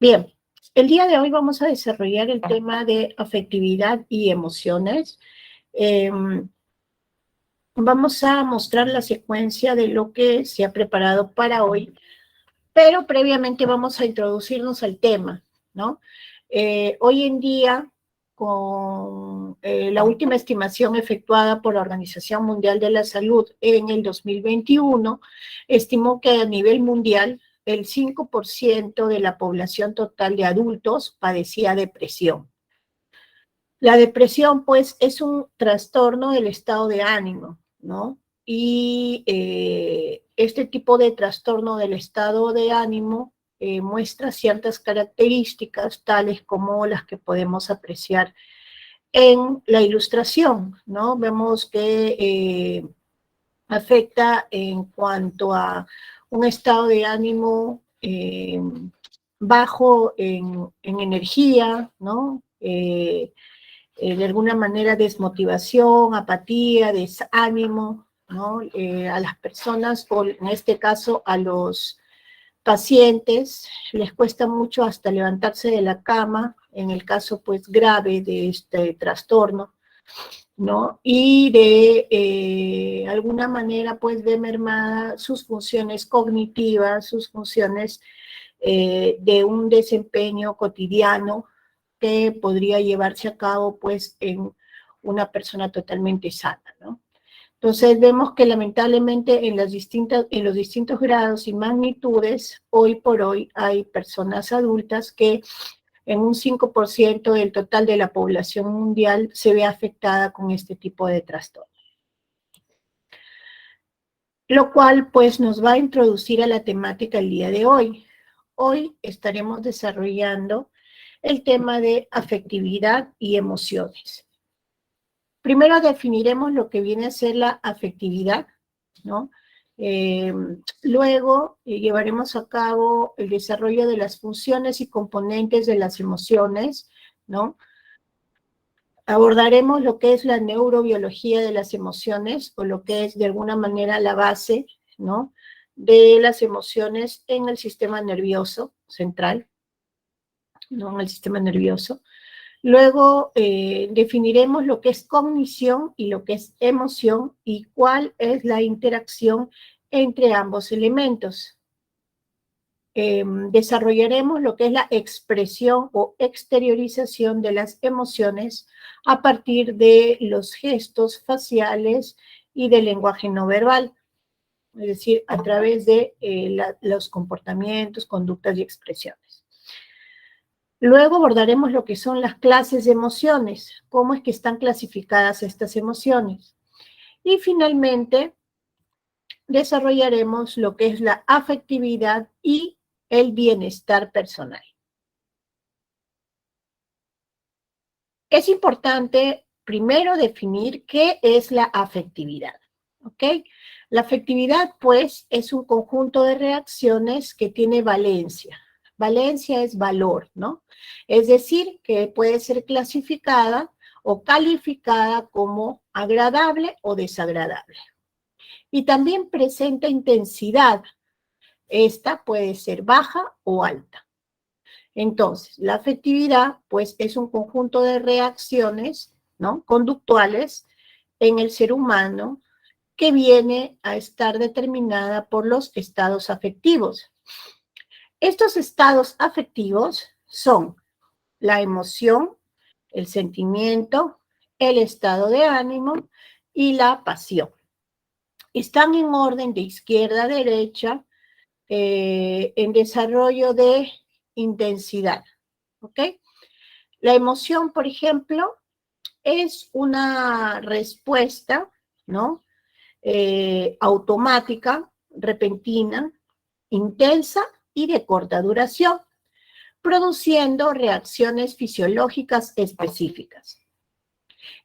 Bien, el día de hoy vamos a desarrollar el tema de afectividad y emociones. Vamos a mostrar la secuencia de lo que se ha preparado para hoy, pero previamente vamos a introducirnos al tema, ¿no? Hoy en día, con la última estimación efectuada por la Organización Mundial de la Salud en el 2021, estimó que a nivel mundial el 5% de la población total de adultos padecía depresión. La depresión, pues, es un trastorno del estado de ánimo, ¿no? Y este tipo de trastorno del estado de ánimo muestra ciertas características, tales como las que podemos apreciar en la ilustración, ¿no? Vemos que afecta en cuanto a un estado de ánimo bajo en energía, ¿no? De alguna manera desmotivación, apatía, desánimo, ¿no? A las personas, o en este caso a los pacientes, les cuesta mucho hasta levantarse de la cama, en el caso pues grave de este trastorno, ¿no? Y de alguna manera pues ve mermada sus funciones cognitivas, sus funciones de un desempeño cotidiano que podría llevarse a cabo pues en una persona totalmente sana, ¿no? Entonces vemos que lamentablemente en los distintos grados y magnitudes, hoy por hoy hay personas adultas que en un 5% del total de la población mundial se ve afectada con este tipo de trastorno. Lo cual pues nos va a introducir a la temática el día de hoy. Hoy estaremos desarrollando el tema de afectividad y emociones. Primero definiremos lo que viene a ser la afectividad, ¿no? Luego llevaremos a cabo el desarrollo de las funciones y componentes de las emociones, ¿no? Abordaremos lo que es la neurobiología de las emociones, o lo que es de alguna manera la base, ¿no?, de las emociones en el sistema nervioso central, ¿no?, en el sistema nervioso. Luego definiremos lo que es cognición y lo que es emoción y cuál es la interacción entre ambos elementos. Desarrollaremos lo que es la expresión o exteriorización de las emociones a partir de los gestos faciales y del lenguaje no verbal, es decir, a través de los comportamientos, conductas y expresiones. Luego abordaremos lo que son las clases de emociones, cómo es que están clasificadas estas emociones. Y finalmente desarrollaremos lo que es la afectividad y el bienestar personal. Es importante primero definir qué es la afectividad, ¿ok? La afectividad, pues, es un conjunto de reacciones que tiene valencia. Valencia es valor, ¿no? Es decir, que puede ser clasificada o calificada como agradable o desagradable. Y también presenta intensidad. Esta puede ser baja o alta. Entonces, la afectividad, pues, es un conjunto de reacciones, ¿no?, conductuales en el ser humano que viene a estar determinada por los estados afectivos. Estos estados afectivos son la emoción, el sentimiento, el estado de ánimo y la pasión. Están en orden de izquierda a derecha, en desarrollo de intensidad, ¿ok? La emoción, por ejemplo, es una respuesta, ¿no?, automática, repentina, intensa y de corta duración, produciendo reacciones fisiológicas específicas.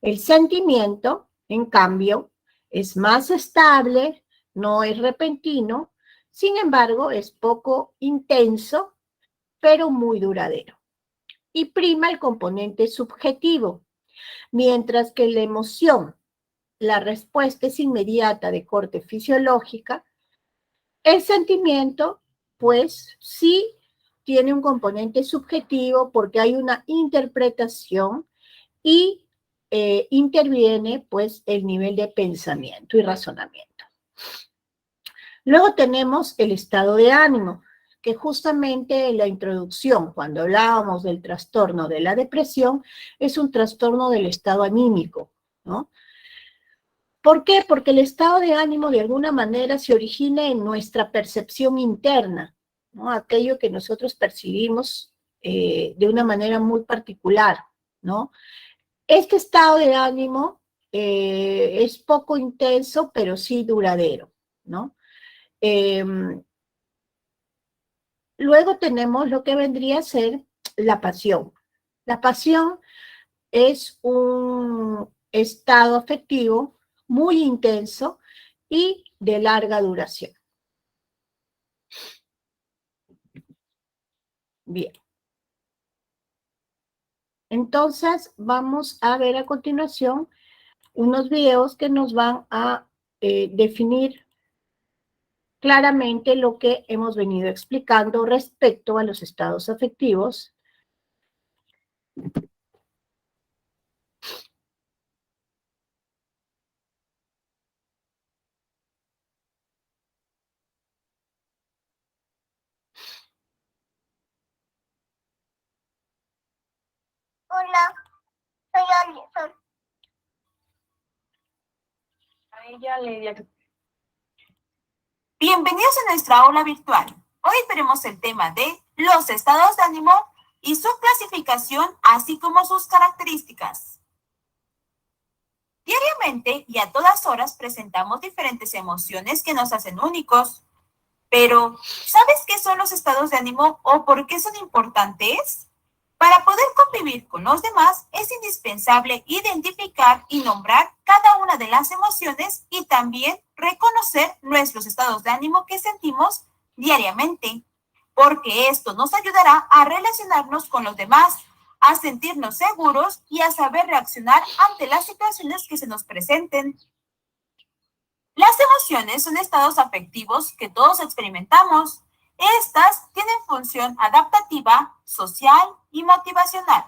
El sentimiento, en cambio, es más estable, no es repentino, sin embargo, es poco intenso, pero muy duradero. Y prima el componente subjetivo, mientras que la emoción, la respuesta es inmediata de corte fisiológica. El sentimiento, pues, sí tiene un componente subjetivo porque hay una interpretación y interviene pues el nivel de pensamiento y razonamiento. Luego tenemos el estado de ánimo, que justamente en la introducción, cuando hablábamos del trastorno de la depresión, es un trastorno del estado anímico, ¿no? ¿Por qué? Porque el estado de ánimo de alguna manera se origina en nuestra percepción interna, ¿no? Aquello que nosotros percibimos de una manera muy particular, ¿no? Este estado de ánimo es poco intenso, pero sí duradero, ¿no? Luego tenemos lo que vendría a ser la pasión. La pasión es un estado afectivo muy intenso y de larga duración. Bien. Entonces, vamos a ver a continuación unos videos que nos van a definir claramente lo que hemos venido explicando respecto a los estados afectivos. Hola, soy Alison. Bienvenidos a nuestra aula virtual. Hoy veremos el tema de los estados de ánimo y su clasificación, así como sus características. Diariamente y a todas horas presentamos diferentes emociones que nos hacen únicos. Pero, ¿sabes qué son los estados de ánimo o por qué son importantes? Para poder convivir con los demás es indispensable identificar y nombrar cada una de las emociones y también reconocer nuestros estados de ánimo que sentimos diariamente, porque esto nos ayudará a relacionarnos con los demás, a sentirnos seguros y a saber reaccionar ante las situaciones que se nos presenten. Las emociones son estados afectivos que todos experimentamos. Estas tienen función adaptativa, social y motivacional.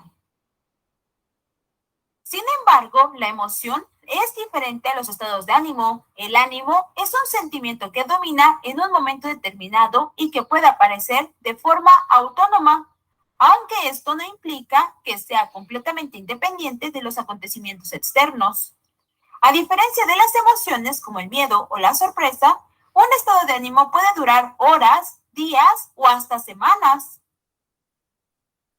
Sin embargo, la emoción es diferente a los estados de ánimo. El ánimo es un sentimiento que domina en un momento determinado y que puede aparecer de forma autónoma, aunque esto no implica que sea completamente independiente de los acontecimientos externos. A diferencia de las emociones como el miedo o la sorpresa, un estado de ánimo puede durar horas, días o hasta semanas.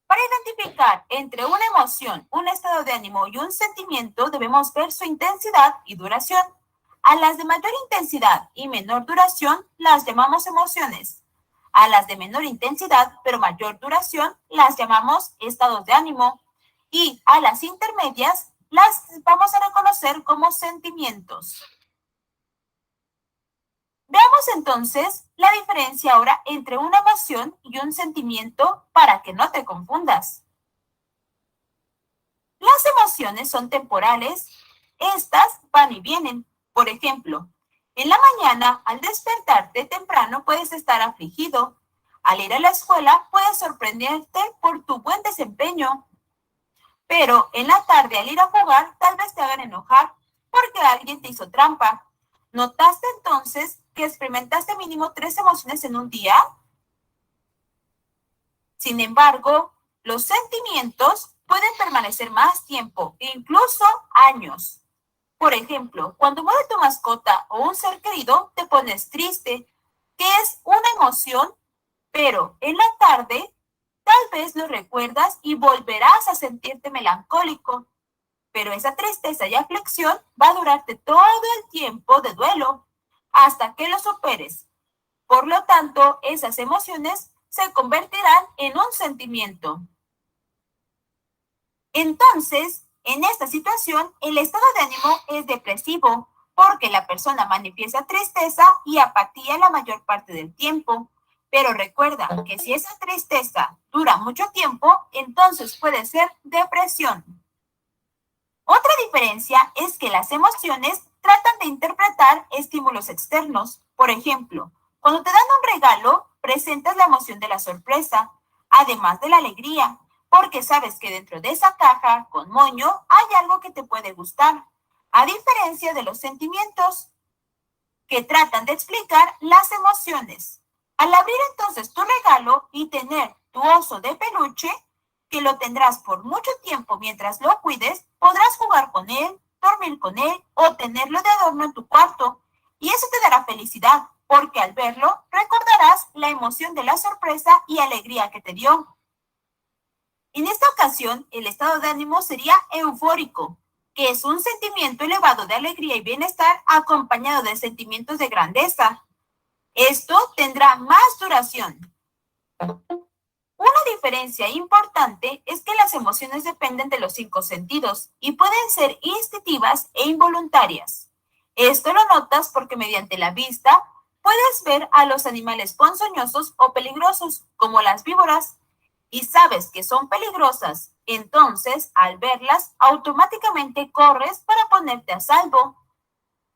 Para identificar entre una emoción, un estado de ánimo y un sentimiento, debemos ver su intensidad y duración. A las de mayor intensidad y menor duración las llamamos emociones. A las de menor intensidad pero mayor duración las llamamos estados de ánimo. Y a las intermedias las vamos a reconocer como sentimientos. Veamos entonces la diferencia ahora entre una emoción y un sentimiento para que no te confundas. Las emociones son temporales. Estas van y vienen. Por ejemplo, en la mañana, al despertarte temprano, puedes estar afligido. Al ir a la escuela, puedes sorprenderte por tu buen desempeño. Pero en la tarde, al ir a jugar, tal vez te hagan enojar porque alguien te hizo trampa. ¿Notaste entonces que experimentaste mínimo 3 emociones en un día? Sin embargo, los sentimientos pueden permanecer más tiempo, incluso años. Por ejemplo, cuando muere tu mascota o un ser querido, te pones triste, que es una emoción, pero en la tarde tal vez lo recuerdas y volverás a sentirte melancólico. Pero esa tristeza y aflicción va a durarte todo el tiempo de duelo hasta que lo superes. Por lo tanto, esas emociones se convertirán en un sentimiento. Entonces, en esta situación, el estado de ánimo es depresivo porque la persona manifiesta tristeza y apatía la mayor parte del tiempo. Pero recuerda que si esa tristeza dura mucho tiempo, entonces puede ser depresión. Otra diferencia es que las emociones tratan de interpretar estímulos externos. Por ejemplo, cuando te dan un regalo, presentas la emoción de la sorpresa. además de la alegría, porque sabes que dentro de esa caja con moño hay algo que te puede gustar, a diferencia de los sentimientos que tratan de explicar las emociones. Al abrir entonces tu regalo y tener tu oso de peluche, que lo tendrás por mucho tiempo mientras lo cuides, podrás jugar con él, dormir con él o tenerlo de adorno en tu cuarto. Y eso te dará felicidad, porque al verlo recordarás la emoción de la sorpresa y alegría que te dio. En esta ocasión, el estado de ánimo sería eufórico, que es un sentimiento elevado de alegría y bienestar acompañado de sentimientos de grandeza. Esto tendrá más duración. Una diferencia importante es que las emociones dependen de los 5 sentidos y pueden ser instintivas e involuntarias. Esto lo notas porque mediante la vista puedes ver a los animales ponzoñosos o peligrosos, como las víboras, y sabes que son peligrosas. Entonces, al verlas, automáticamente corres para ponerte a salvo.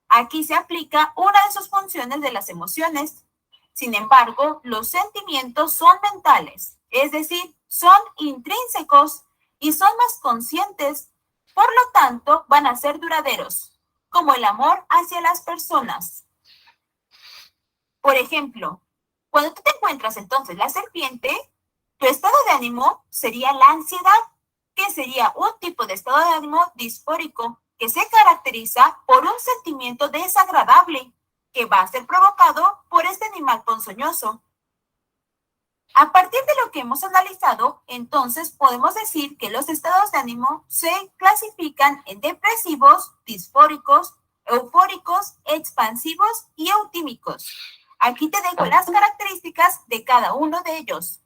Aquí se aplica una de sus funciones de las emociones. Sin embargo, los sentimientos son mentales, es decir, son intrínsecos y son más conscientes. Por lo tanto, van a ser duraderos, como el amor hacia las personas. Por ejemplo, cuando tú te encuentras entonces la serpiente, tu estado de ánimo sería la ansiedad, que sería un tipo de estado de ánimo disfórico, que se caracteriza por un sentimiento desagradable, que va a ser provocado por este animal ponzoñoso. A partir de lo que hemos analizado, entonces podemos decir que los estados de ánimo se clasifican en depresivos, disfóricos, eufóricos, expansivos y eutímicos. Aquí te dejo las características de cada uno de ellos.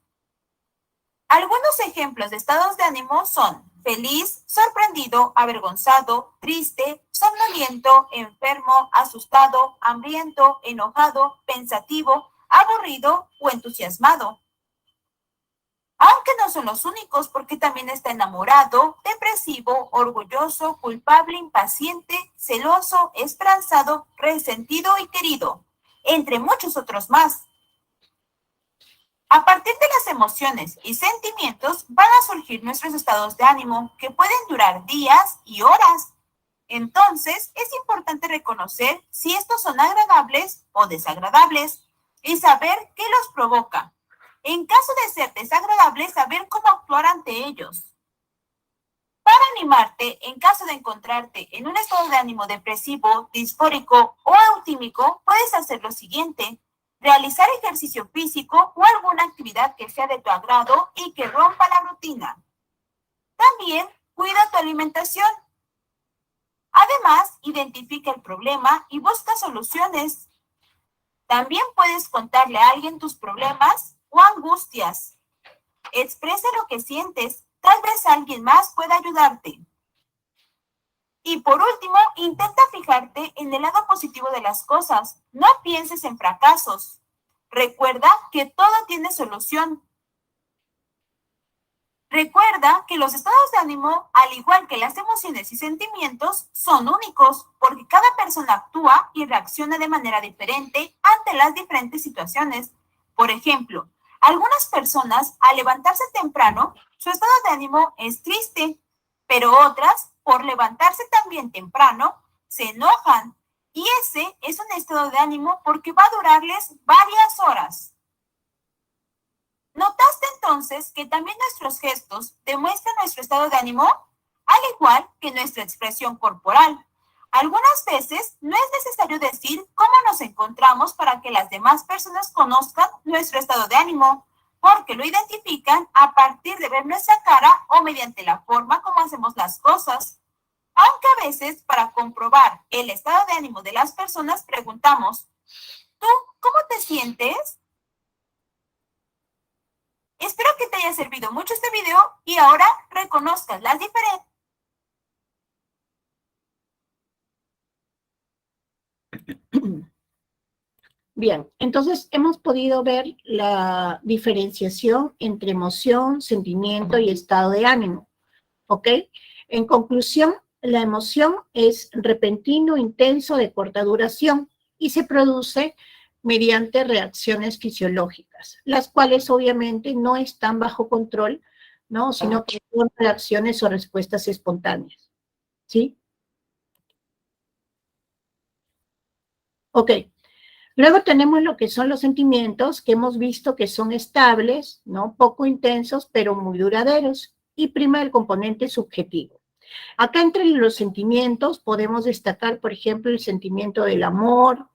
Algunos ejemplos de estados de ánimo son feliz, sorprendido, avergonzado, triste, somnoliento, enfermo, asustado, hambriento, enojado, pensativo, aburrido o entusiasmado. Aunque no son los únicos, porque también está enamorado, depresivo, orgulloso, culpable, impaciente, celoso, esperanzado, resentido y querido, entre muchos otros más. A partir de las emociones y sentimientos van a surgir nuestros estados de ánimo que pueden durar días y horas. Entonces, es importante reconocer si estos son agradables o desagradables y saber qué los provoca. En caso de ser desagradables, saber cómo actuar ante ellos. Para animarte, en caso de encontrarte en un estado de ánimo depresivo, disfórico o eutímico, puedes hacer lo siguiente. Realizar ejercicio físico o alguna actividad que sea de tu agrado y que rompa la rutina. También cuida tu alimentación. Además, identifica el problema y busca soluciones. También puedes contarle a alguien tus problemas o angustias. Expresa lo que sientes. Tal vez alguien más pueda ayudarte. Y por último, intenta fijarte en el lado positivo de las cosas. No pienses en fracasos. Recuerda que todo tiene solución. Recuerda que los estados de ánimo, al igual que las emociones y sentimientos, son únicos porque cada persona actúa y reacciona de manera diferente ante las diferentes situaciones. Por ejemplo, algunas personas al levantarse temprano, su estado de ánimo es triste, pero otras, por levantarse también temprano, se enojan. Y ese es un estado de ánimo porque va a durarles varias horas. ¿Notaste entonces que también nuestros gestos demuestran nuestro estado de ánimo? Al igual que nuestra expresión corporal. Algunas veces no es necesario decir cómo nos encontramos para que las demás personas conozcan nuestro estado de ánimo, porque lo identifican a partir de ver nuestra cara o mediante la forma como hacemos las cosas. Aunque a veces, para comprobar el estado de ánimo de las personas, preguntamos, ¿tú cómo te sientes? Espero que te haya servido mucho este video y ahora reconozcas las diferencias. Bien, entonces hemos podido ver la diferenciación entre emoción, sentimiento y estado de ánimo, ¿ok? En conclusión, la emoción es repentino, intenso, de corta duración y se produce mediante reacciones fisiológicas, las cuales obviamente no están bajo control, ¿no? Sino que son reacciones o respuestas espontáneas, ¿sí? Ok. Luego tenemos lo que son los sentimientos, que hemos visto que son estables, ¿no? Poco intensos, pero muy duraderos. Y prima el componente subjetivo. Acá entre los sentimientos podemos destacar, por ejemplo, el sentimiento del amor,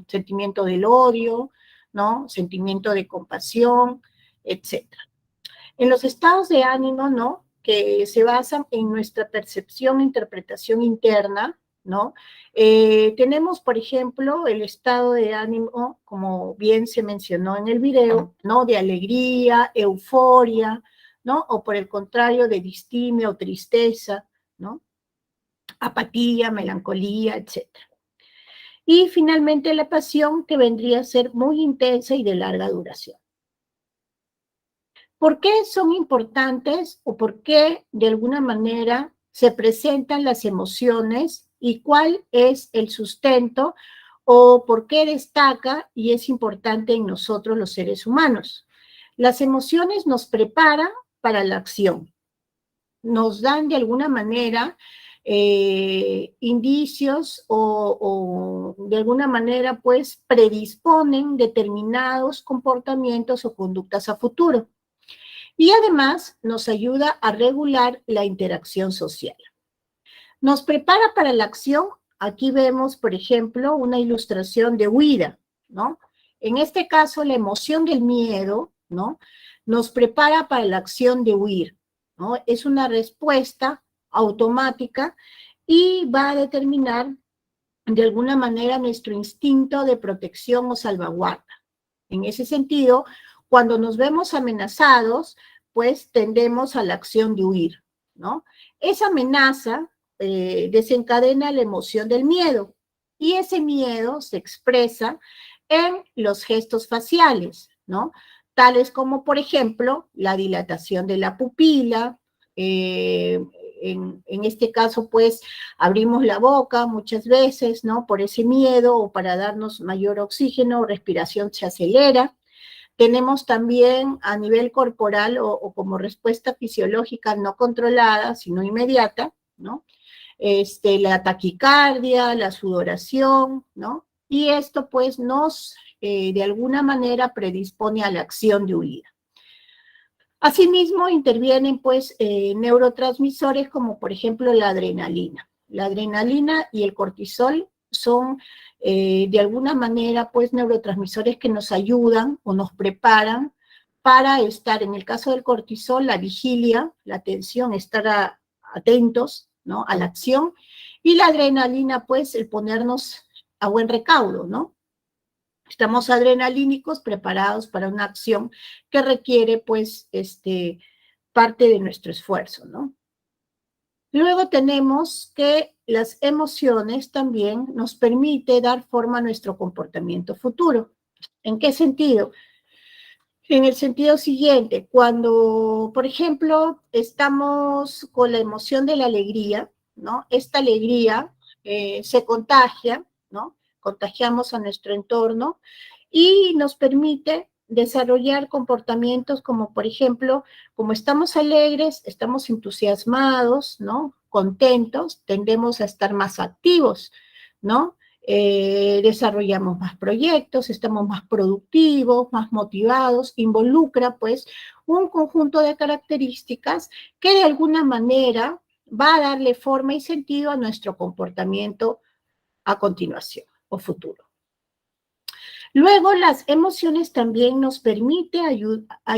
sentimiento del odio, ¿no? Sentimiento de compasión, etc. En los estados de ánimo, ¿no? Que se basan en nuestra percepción e interpretación interna, ¿no? Tenemos, por ejemplo, el estado de ánimo, como bien se mencionó en el video, ¿no? De alegría, euforia, ¿no? O por el contrario, de distimia o tristeza, ¿no? Apatía, melancolía, etc. Y finalmente la pasión, que vendría a ser muy intensa y de larga duración. ¿Por qué son importantes o por qué de alguna manera se presentan las emociones y cuál es el sustento o por qué destaca y es importante en nosotros los seres humanos? Las emociones nos preparan para la acción, nos dan de alguna manera indicios o de alguna manera pues predisponen determinados comportamientos o conductas a futuro. Y además nos ayuda a regular la interacción social. Nos prepara para la acción. Aquí vemos, por ejemplo, una ilustración de huida, ¿no? En este caso, la emoción del miedo, ¿no? Nos prepara para la acción de huir, ¿no? Es una respuesta automática y va a determinar de alguna manera nuestro instinto de protección o salvaguarda. En ese sentido, cuando nos vemos amenazados, pues tendemos a la acción de huir, ¿no? Esa amenaza desencadena la emoción del miedo y ese miedo se expresa en los gestos faciales, ¿no? Tales como, por ejemplo, la dilatación de la pupila, en este caso, pues, abrimos la boca muchas veces, ¿no? Por ese miedo o para darnos mayor oxígeno, respiración se acelera. Tenemos también a nivel corporal o como respuesta fisiológica no controlada, sino inmediata, ¿no? La taquicardia, la sudoración, ¿no? Y esto pues nos, de alguna manera, predispone a la acción de huida. Asimismo, intervienen pues neurotransmisores como por ejemplo la adrenalina. La adrenalina y el cortisol son de alguna manera pues neurotransmisores que nos ayudan o nos preparan para estar, en el caso del cortisol, la vigilia, la atención, estar atentos, ¿no? A la acción, y la adrenalina pues el ponernos a buen recaudo, ¿no? Estamos adrenalínicos preparados para una acción que requiere, pues, parte de nuestro esfuerzo, ¿no? Luego tenemos que las emociones también nos permite dar forma a nuestro comportamiento futuro. ¿En qué sentido? En el sentido siguiente, cuando, por ejemplo, estamos con la emoción de la alegría, ¿no? Esta alegría se contagia, ¿no? Contagiamos a nuestro entorno y nos permite desarrollar comportamientos como, por ejemplo, como estamos alegres, estamos entusiasmados, ¿no? Contentos, tendemos a estar más activos, ¿no? Desarrollamos más proyectos, estamos más productivos, más motivados, involucra pues un conjunto de características que de alguna manera va a darle forma y sentido a nuestro comportamiento a continuación o futuro. Luego, las emociones también nos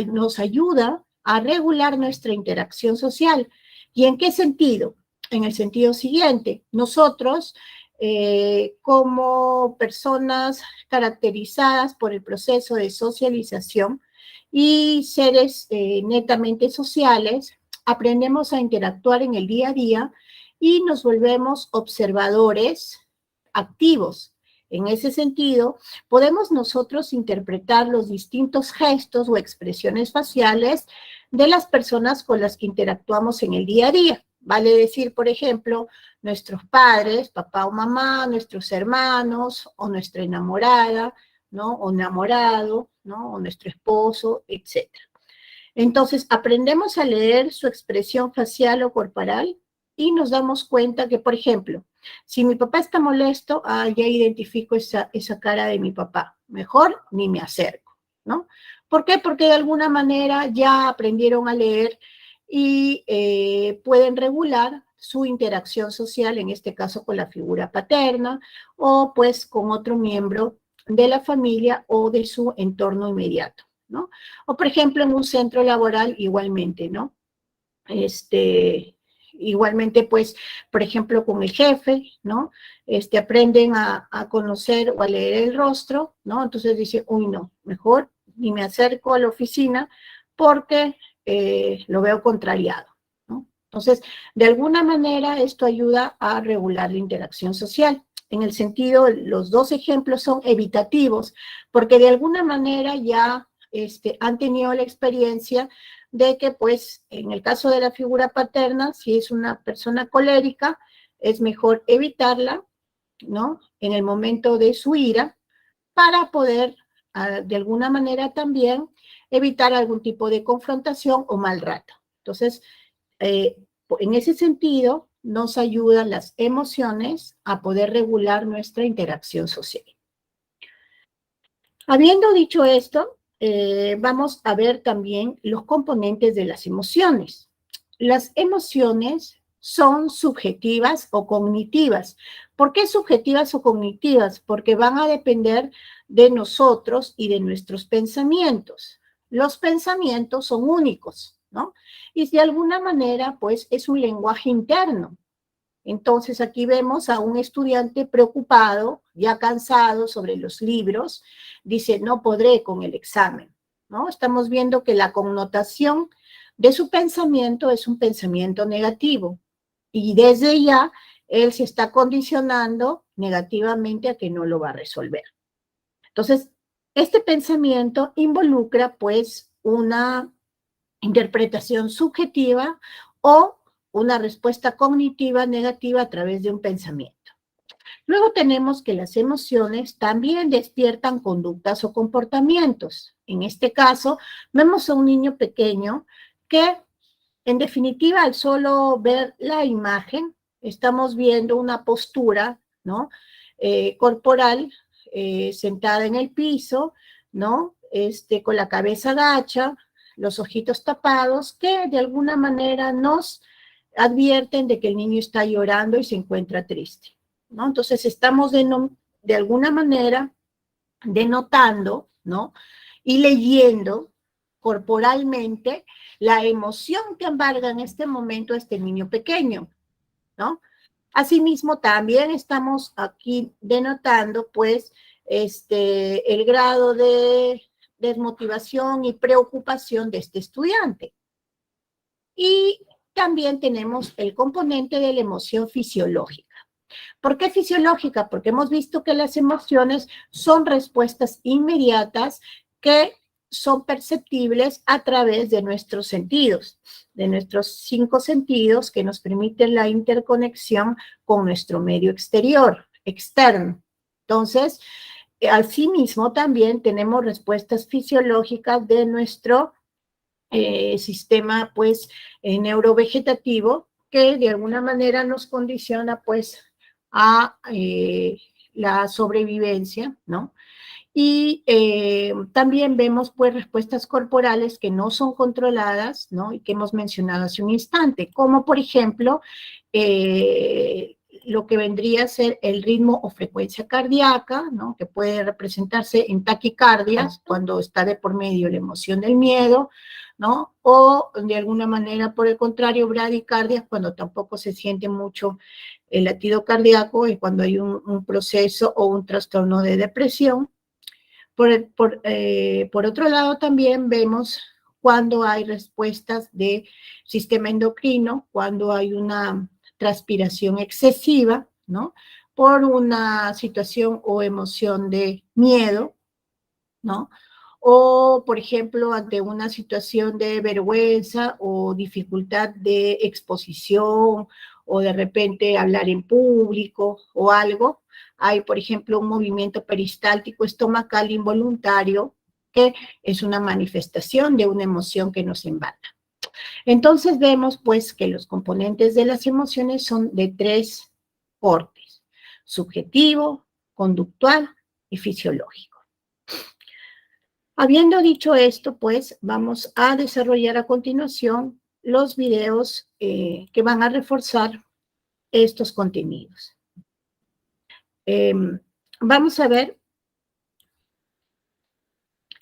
nos ayuda a regular nuestra interacción social. ¿Y en qué sentido? En el sentido siguiente, nosotros como personas caracterizadas por el proceso de socialización y seres netamente sociales, aprendemos a interactuar en el día a día y nos volvemos observadores activos. En ese sentido, podemos nosotros interpretar los distintos gestos o expresiones faciales de las personas con las que interactuamos en el día a día. Vale decir, por ejemplo, nuestros padres, papá o mamá, nuestros hermanos o nuestra enamorada, ¿no? O enamorado, ¿no? O nuestro esposo, etc. Entonces, aprendemos a leer su expresión facial o corporal y nos damos cuenta que, por ejemplo, si mi papá está molesto, ya identifico esa cara de mi papá. Mejor ni me acerco, ¿no? ¿Por qué? Porque de alguna manera ya aprendieron a leer y pueden regular su interacción social, en este caso con la figura paterna o pues con otro miembro de la familia o de su entorno inmediato, ¿no? O por ejemplo en un centro laboral igualmente, ¿no? Igualmente, pues, por ejemplo, con el jefe, ¿no? Aprenden a conocer o a leer el rostro, ¿no? Entonces dice, uy, no, mejor ni me acerco a la oficina porque lo veo contrariado, ¿no? Entonces, de alguna manera esto ayuda a regular la interacción social. En el sentido, los dos ejemplos son evitativos, porque de alguna manera ya han tenido la experiencia de que, pues, en el caso de la figura paterna, si es una persona colérica, es mejor evitarla, ¿no? En el momento de su ira, para poder, de alguna manera también, evitar algún tipo de confrontación o mal rato. Entonces, en ese sentido, nos ayudan las emociones a poder regular nuestra interacción social. Habiendo dicho esto, vamos a ver también los componentes de las emociones. Las emociones son subjetivas o cognitivas. ¿Por qué subjetivas o cognitivas? Porque van a depender de nosotros y de nuestros pensamientos. Los pensamientos son únicos, ¿no? Y de alguna manera, pues, es un lenguaje interno. Entonces aquí vemos a un estudiante preocupado, ya cansado sobre los libros, dice, no podré con el examen, ¿no? Estamos viendo que la connotación de su pensamiento es un pensamiento negativo y desde ya él se está condicionando negativamente a que no lo va a resolver. Entonces, este pensamiento involucra pues una interpretación subjetiva o una respuesta cognitiva negativa a través de un pensamiento. Luego tenemos que las emociones también despiertan conductas o comportamientos. En este caso, vemos a un niño pequeño que, en definitiva, al solo ver la imagen, estamos viendo una postura, ¿no? Corporal, sentada en el piso, ¿no? Con la cabeza agacha, los ojitos tapados, que de alguna manera nos advierten de que el niño está llorando y se encuentra triste, ¿no? Entonces estamos de alguna manera denotando, ¿no? Y leyendo corporalmente la emoción que embarga en este momento a este niño pequeño, ¿no? Asimismo, también estamos aquí denotando, pues, el grado de desmotivación y preocupación de este estudiante. Y también tenemos el componente de la emoción fisiológica. ¿Por qué fisiológica? Porque hemos visto que las emociones son respuestas inmediatas que son perceptibles a través de nuestros sentidos, de nuestros 5 sentidos que nos permiten la interconexión con nuestro medio exterior, externo. Entonces, asimismo también tenemos respuestas fisiológicas de nuestro sistema, pues, neurovegetativo, que de alguna manera nos condiciona, pues, a la sobrevivencia, ¿no? Y también vemos, pues, respuestas corporales que no son controladas, ¿no? Y que hemos mencionado hace un instante, como, por ejemplo, lo que vendría a ser el ritmo o frecuencia cardíaca, ¿no? Que puede representarse en taquicardias cuando está de por medio la emoción del miedo, ¿no? O de alguna manera, por el contrario, bradicardias cuando tampoco se siente mucho el latido cardíaco y cuando hay un proceso o un trastorno de depresión. Por otro lado, también vemos cuando hay respuestas de sistema endocrino, cuando hay una transpiración excesiva, ¿no? Por una situación o emoción de miedo, ¿no? O, por ejemplo, ante una situación de vergüenza o dificultad de exposición o de repente hablar en público o algo, hay, por ejemplo, un movimiento peristáltico estomacal involuntario, que es una manifestación de una emoción que nos embata. Entonces vemos pues que los componentes de las emociones son de 3 cortes: subjetivo, conductual y fisiológico. Habiendo dicho esto, pues vamos a desarrollar a continuación los videos que van a reforzar estos contenidos. Vamos a ver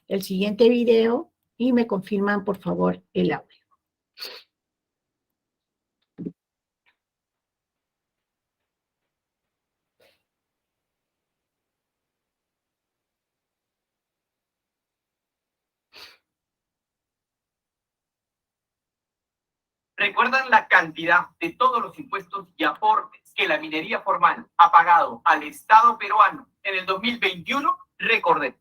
el siguiente video y me confirman, por favor, el audio. ¿Recuerdan la cantidad de todos los impuestos y aportes que la minería formal ha pagado al Estado peruano en el 2021? Recordemos.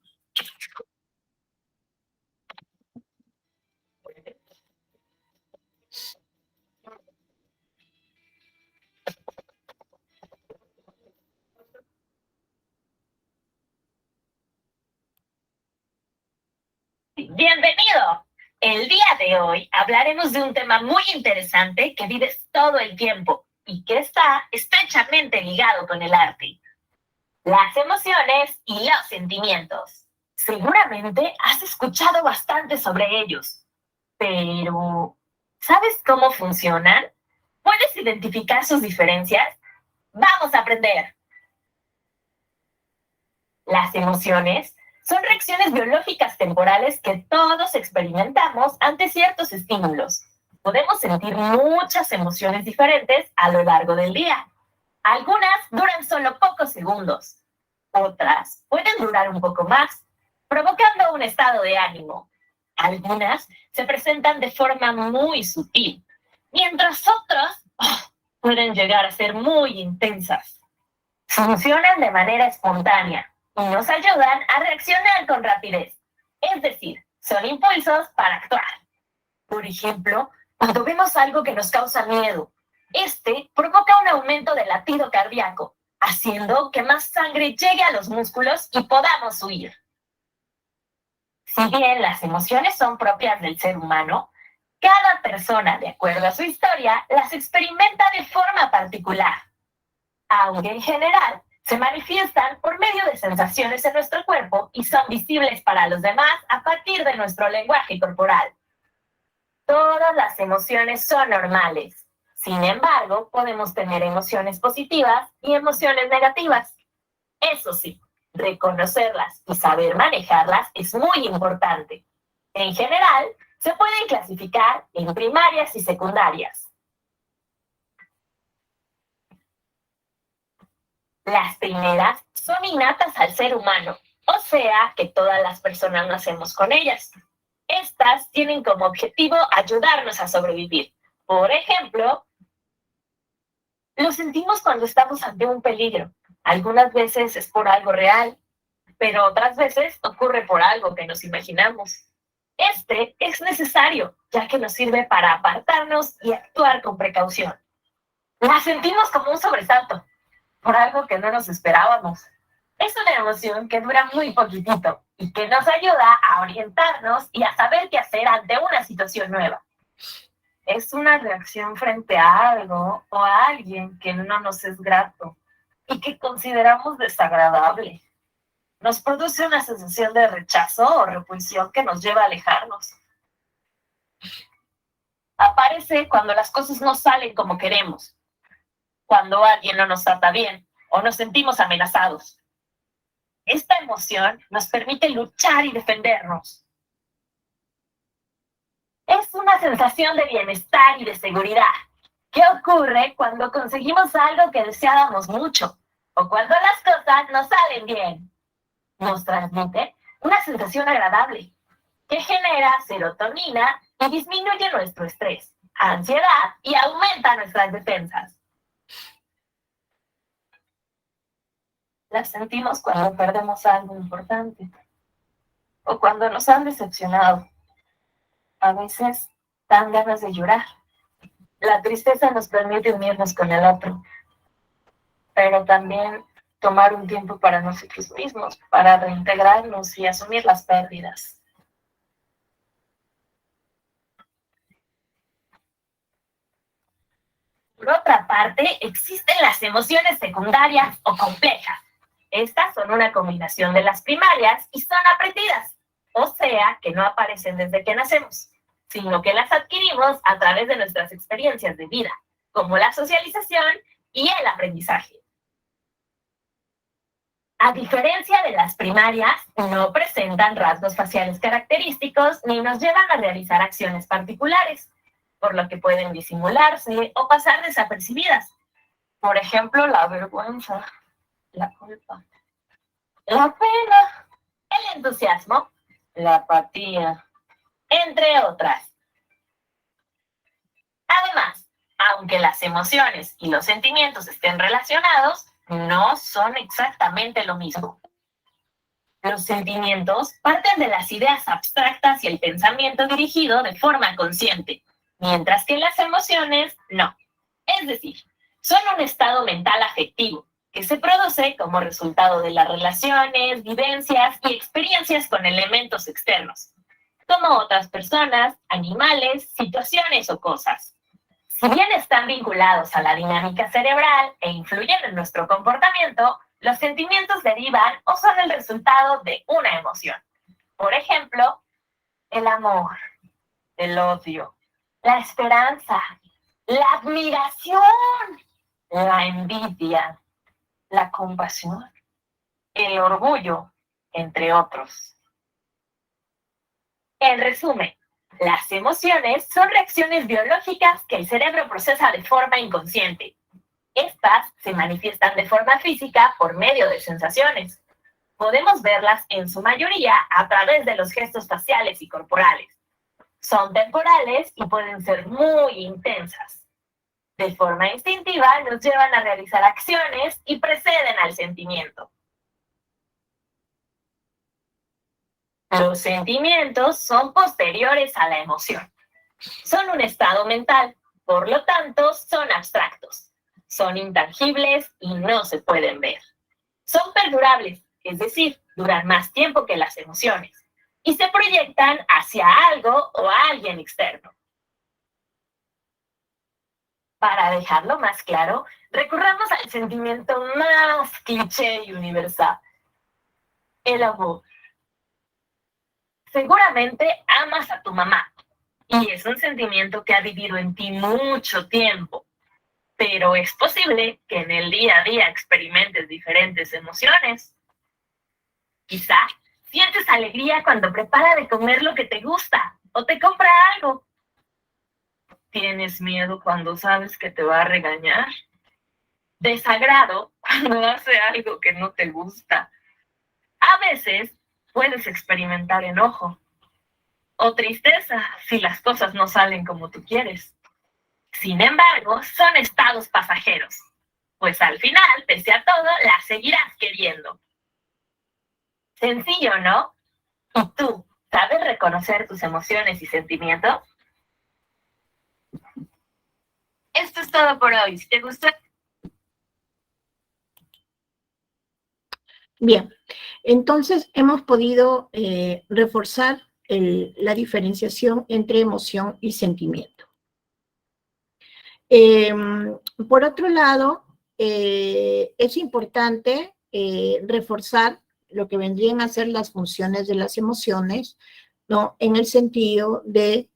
Bienvenido. El día de hoy hablaremos de un tema muy interesante que vives todo el tiempo y que está estrechamente ligado con el arte: las emociones y los sentimientos. Seguramente has escuchado bastante sobre ellos, pero ¿sabes cómo funcionan? ¿Puedes identificar sus diferencias? Vamos a aprender. Las emociones son reacciones biológicas temporales que todos experimentamos ante ciertos estímulos. Podemos sentir muchas emociones diferentes a lo largo del día. Algunas duran solo pocos segundos. Otras pueden durar un poco más, provocando un estado de ánimo. Algunas se presentan de forma muy sutil, mientras otras pueden llegar a ser muy intensas. Funcionan de manera espontánea y nos ayudan a reaccionar con rapidez. Es decir, son impulsos para actuar. Por ejemplo, cuando vemos algo que nos causa miedo, este provoca un aumento del latido cardíaco, haciendo que más sangre llegue a los músculos y podamos huir. Si bien las emociones son propias del ser humano, cada persona, de acuerdo a su historia, las experimenta de forma particular. Aunque en general se manifiestan por medio de sensaciones en nuestro cuerpo y son visibles para los demás a partir de nuestro lenguaje corporal. Todas las emociones son normales. Sin embargo, podemos tener emociones positivas y emociones negativas. Eso sí, reconocerlas y saber manejarlas es muy importante. En general, se pueden clasificar en primarias y secundarias. Las primeras son innatas al ser humano, o sea que todas las personas nacemos con ellas. Estas tienen como objetivo ayudarnos a sobrevivir. Por ejemplo, lo sentimos cuando estamos ante un peligro. Algunas veces es por algo real, pero otras veces ocurre por algo que nos imaginamos. Este es necesario, ya que nos sirve para apartarnos y actuar con precaución. La sentimos como un sobresalto, por algo que no nos esperábamos. Es una emoción que dura muy poquitito y que nos ayuda a orientarnos y a saber qué hacer ante una situación nueva. Es una reacción frente a algo o a alguien que no nos es grato y que consideramos desagradable. Nos produce una sensación de rechazo o repulsión que nos lleva a alejarnos. Aparece cuando las cosas no salen como queremos, cuando alguien no nos trata bien o nos sentimos amenazados. Esta emoción nos permite luchar y defendernos. Es una sensación de bienestar y de seguridad. ¿Qué ocurre cuando conseguimos algo que deseábamos mucho o cuando las cosas nos salen bien? Nos transmite una sensación agradable que genera serotonina y disminuye nuestro estrés, ansiedad y aumenta nuestras defensas. Las sentimos cuando perdemos algo importante o cuando nos han decepcionado. A veces dan ganas de llorar. La tristeza nos permite unirnos con el otro, pero también tomar un tiempo para nosotros mismos, para reintegrarnos y asumir las pérdidas. Por otra parte, existen las emociones secundarias o complejas. Estas son una combinación de las primarias y son aprendidas, o sea, que no aparecen desde que nacemos, sino que las adquirimos a través de nuestras experiencias de vida, como la socialización y el aprendizaje. A diferencia de las primarias, no presentan rasgos faciales característicos ni nos llevan a realizar acciones particulares, por lo que pueden disimularse o pasar desapercibidas. Por ejemplo, la vergüenza, la culpa, la pena, el entusiasmo, la apatía, entre otras. Además, aunque las emociones y los sentimientos estén relacionados, no son exactamente lo mismo. Los sentimientos parten de las ideas abstractas y el pensamiento dirigido de forma consciente, mientras que las emociones no. Es decir, son un estado mental afectivo que se produce como resultado de las relaciones, vivencias y experiencias con elementos externos, como otras personas, animales, situaciones o cosas. Si bien están vinculados a la dinámica cerebral e influyen en nuestro comportamiento, los sentimientos derivan o son el resultado de una emoción. Por ejemplo, el amor, el odio, la esperanza, la admiración, la envidia, la compasión, el orgullo, entre otros. En resumen, las emociones son reacciones biológicas que el cerebro procesa de forma inconsciente. Estas se manifiestan de forma física por medio de sensaciones. Podemos verlas en su mayoría a través de los gestos faciales y corporales. Son temporales y pueden ser muy intensas. De forma instintiva nos llevan a realizar acciones y preceden al sentimiento. Los sentimientos son posteriores a la emoción. Son un estado mental, por lo tanto, son abstractos. Son intangibles y no se pueden ver. Son perdurables, es decir, duran más tiempo que las emociones, y se proyectan hacia algo o a alguien externo. Para dejarlo más claro, recurramos al sentimiento más cliché y universal: el amor. Seguramente amas a tu mamá y es un sentimiento que ha vivido en ti mucho tiempo, pero es posible que en el día a día experimentes diferentes emociones. Quizá sientes alegría cuando prepara de comer lo que te gusta o te compra algo. ¿Tienes miedo cuando sabes que te va a regañar? Desagrado cuando hace algo que no te gusta. A veces puedes experimentar enojo o tristeza si las cosas no salen como tú quieres. Sin embargo, son estados pasajeros, pues al final, pese a todo, las seguirás queriendo. Sencillo, ¿no? ¿Y tú sabes reconocer tus emociones y sentimientos? Esto es todo por hoy. Si te gustó... Bien, entonces hemos podido reforzar la diferenciación entre emoción y sentimiento. Por otro lado, es importante reforzar lo que vendrían a ser las funciones de las emociones, ¿no? En el sentido de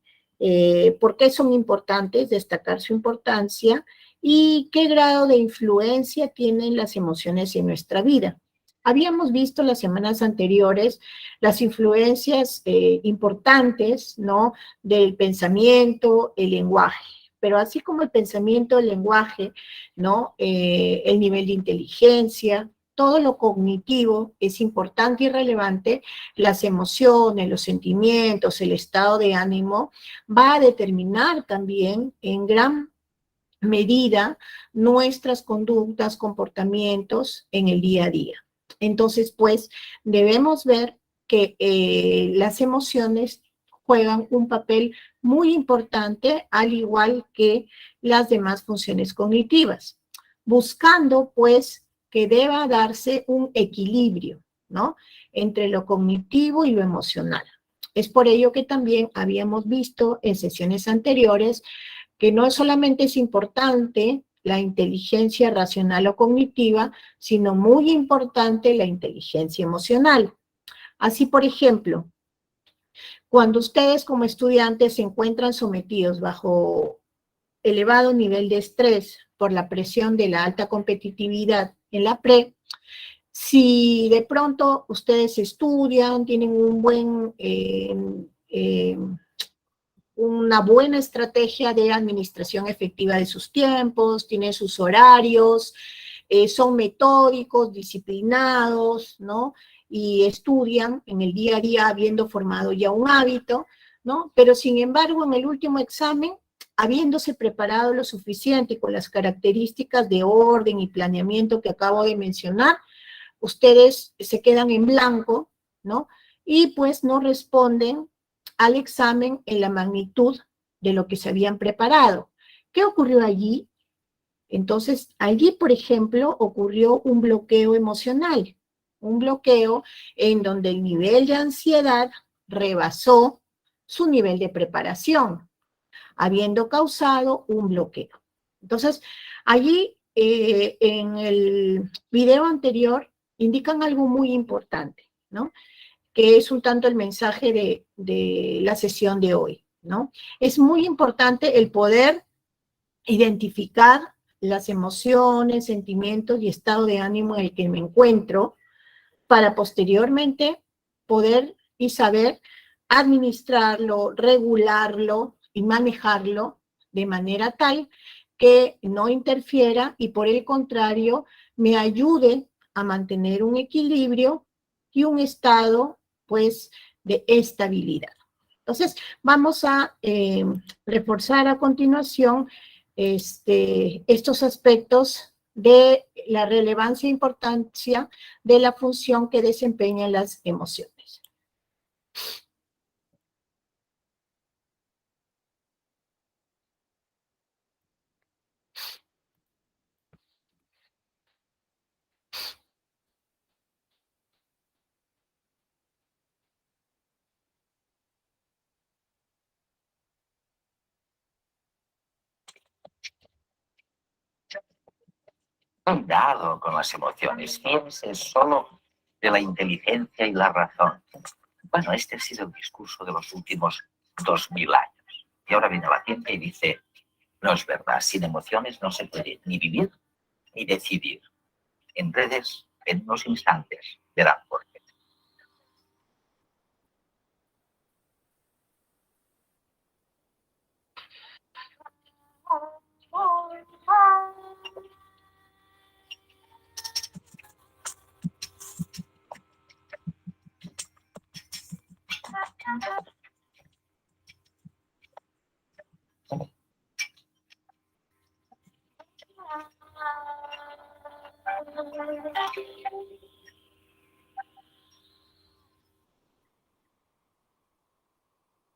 por qué son importantes, destacar su importancia y qué grado de influencia tienen las emociones en nuestra vida. Habíamos visto las semanas anteriores las influencias importantes, ¿no? Del pensamiento, el lenguaje. Pero así como el pensamiento, el lenguaje, ¿no? El nivel de inteligencia, todo lo cognitivo es importante y relevante, las emociones, los sentimientos, el estado de ánimo, va a determinar también en gran medida nuestras conductas, comportamientos en el día a día. Entonces, pues, debemos ver que las emociones juegan un papel muy importante, al igual que las demás funciones cognitivas, buscando, pues, que deba darse un equilibrio, ¿no?, entre lo cognitivo y lo emocional. Es por ello que también habíamos visto en sesiones anteriores que no solamente es importante la inteligencia racional o cognitiva, sino muy importante la inteligencia emocional. Así, por ejemplo, cuando ustedes como estudiantes se encuentran sometidos bajo elevado nivel de estrés por la presión de la alta competitividad en la pre, si de pronto ustedes estudian, tienen una buena estrategia de administración efectiva de sus tiempos, tienen sus horarios, son metódicos, disciplinados, ¿no?, y estudian en el día a día habiendo formado ya un hábito, ¿no?, pero sin embargo en el último examen, habiéndose preparado lo suficiente con las características de orden y planeamiento que acabo de mencionar, ustedes se quedan en blanco, ¿no?, y pues no responden al examen en la magnitud de lo que se habían preparado. ¿Qué ocurrió allí? Entonces, allí, por ejemplo, ocurrió un bloqueo emocional, un bloqueo en donde el nivel de ansiedad rebasó su nivel de preparación, habiendo causado un bloqueo. Entonces, allí, en el video anterior, indican algo muy importante, ¿no?, que es un tanto el mensaje de la sesión de hoy, ¿no? Es muy importante el poder identificar las emociones, sentimientos y estado de ánimo en el que me encuentro para posteriormente poder y saber administrarlo, regularlo y manejarlo de manera tal que no interfiera y por el contrario me ayude a mantener un equilibrio y un estado pues de estabilidad. Entonces vamos a reforzar a continuación estos aspectos de la relevancia e importancia de la función que desempeñan las emociones. Cuidado con las emociones, piense solo de la inteligencia y la razón. Bueno, este ha sido el discurso de los últimos 2000 años. Y ahora viene la ciencia y dice, no es verdad, sin emociones no se puede ni vivir ni decidir. En redes, en unos instantes, verán por qué.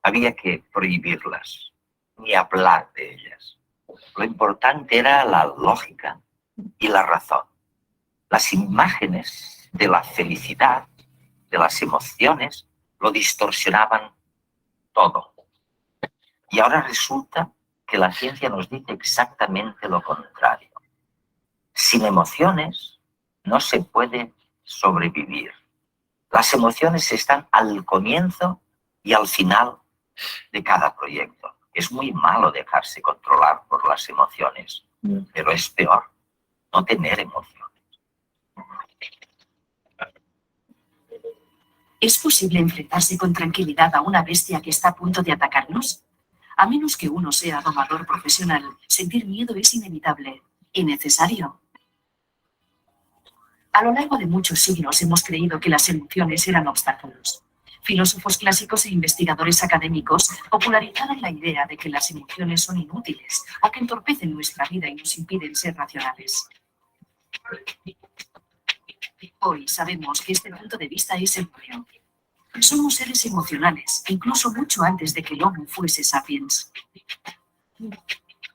Había que prohibirlas, ni hablar de ellas. Lo importante era la lógica y la razón. Las imágenes de la felicidad, de las emociones, lo distorsionaban todo. Y ahora resulta que la ciencia nos dice exactamente lo contrario. Sin emociones no se puede sobrevivir. Las emociones están al comienzo y al final de cada proyecto. Es muy malo dejarse controlar por las emociones, pero es peor no tener emociones. ¿Es posible enfrentarse con tranquilidad a una bestia que está a punto de atacarnos? A menos que uno sea domador profesional, sentir miedo es inevitable y necesario. A lo largo de muchos siglos hemos creído que las emociones eran obstáculos. Filósofos clásicos e investigadores académicos popularizaron la idea de que las emociones son inútiles o que entorpecen nuestra vida y nos impiden ser racionales. Hoy sabemos que este punto de vista es erróneo. Somos seres emocionales, incluso mucho antes de que el Homo fuese sapiens.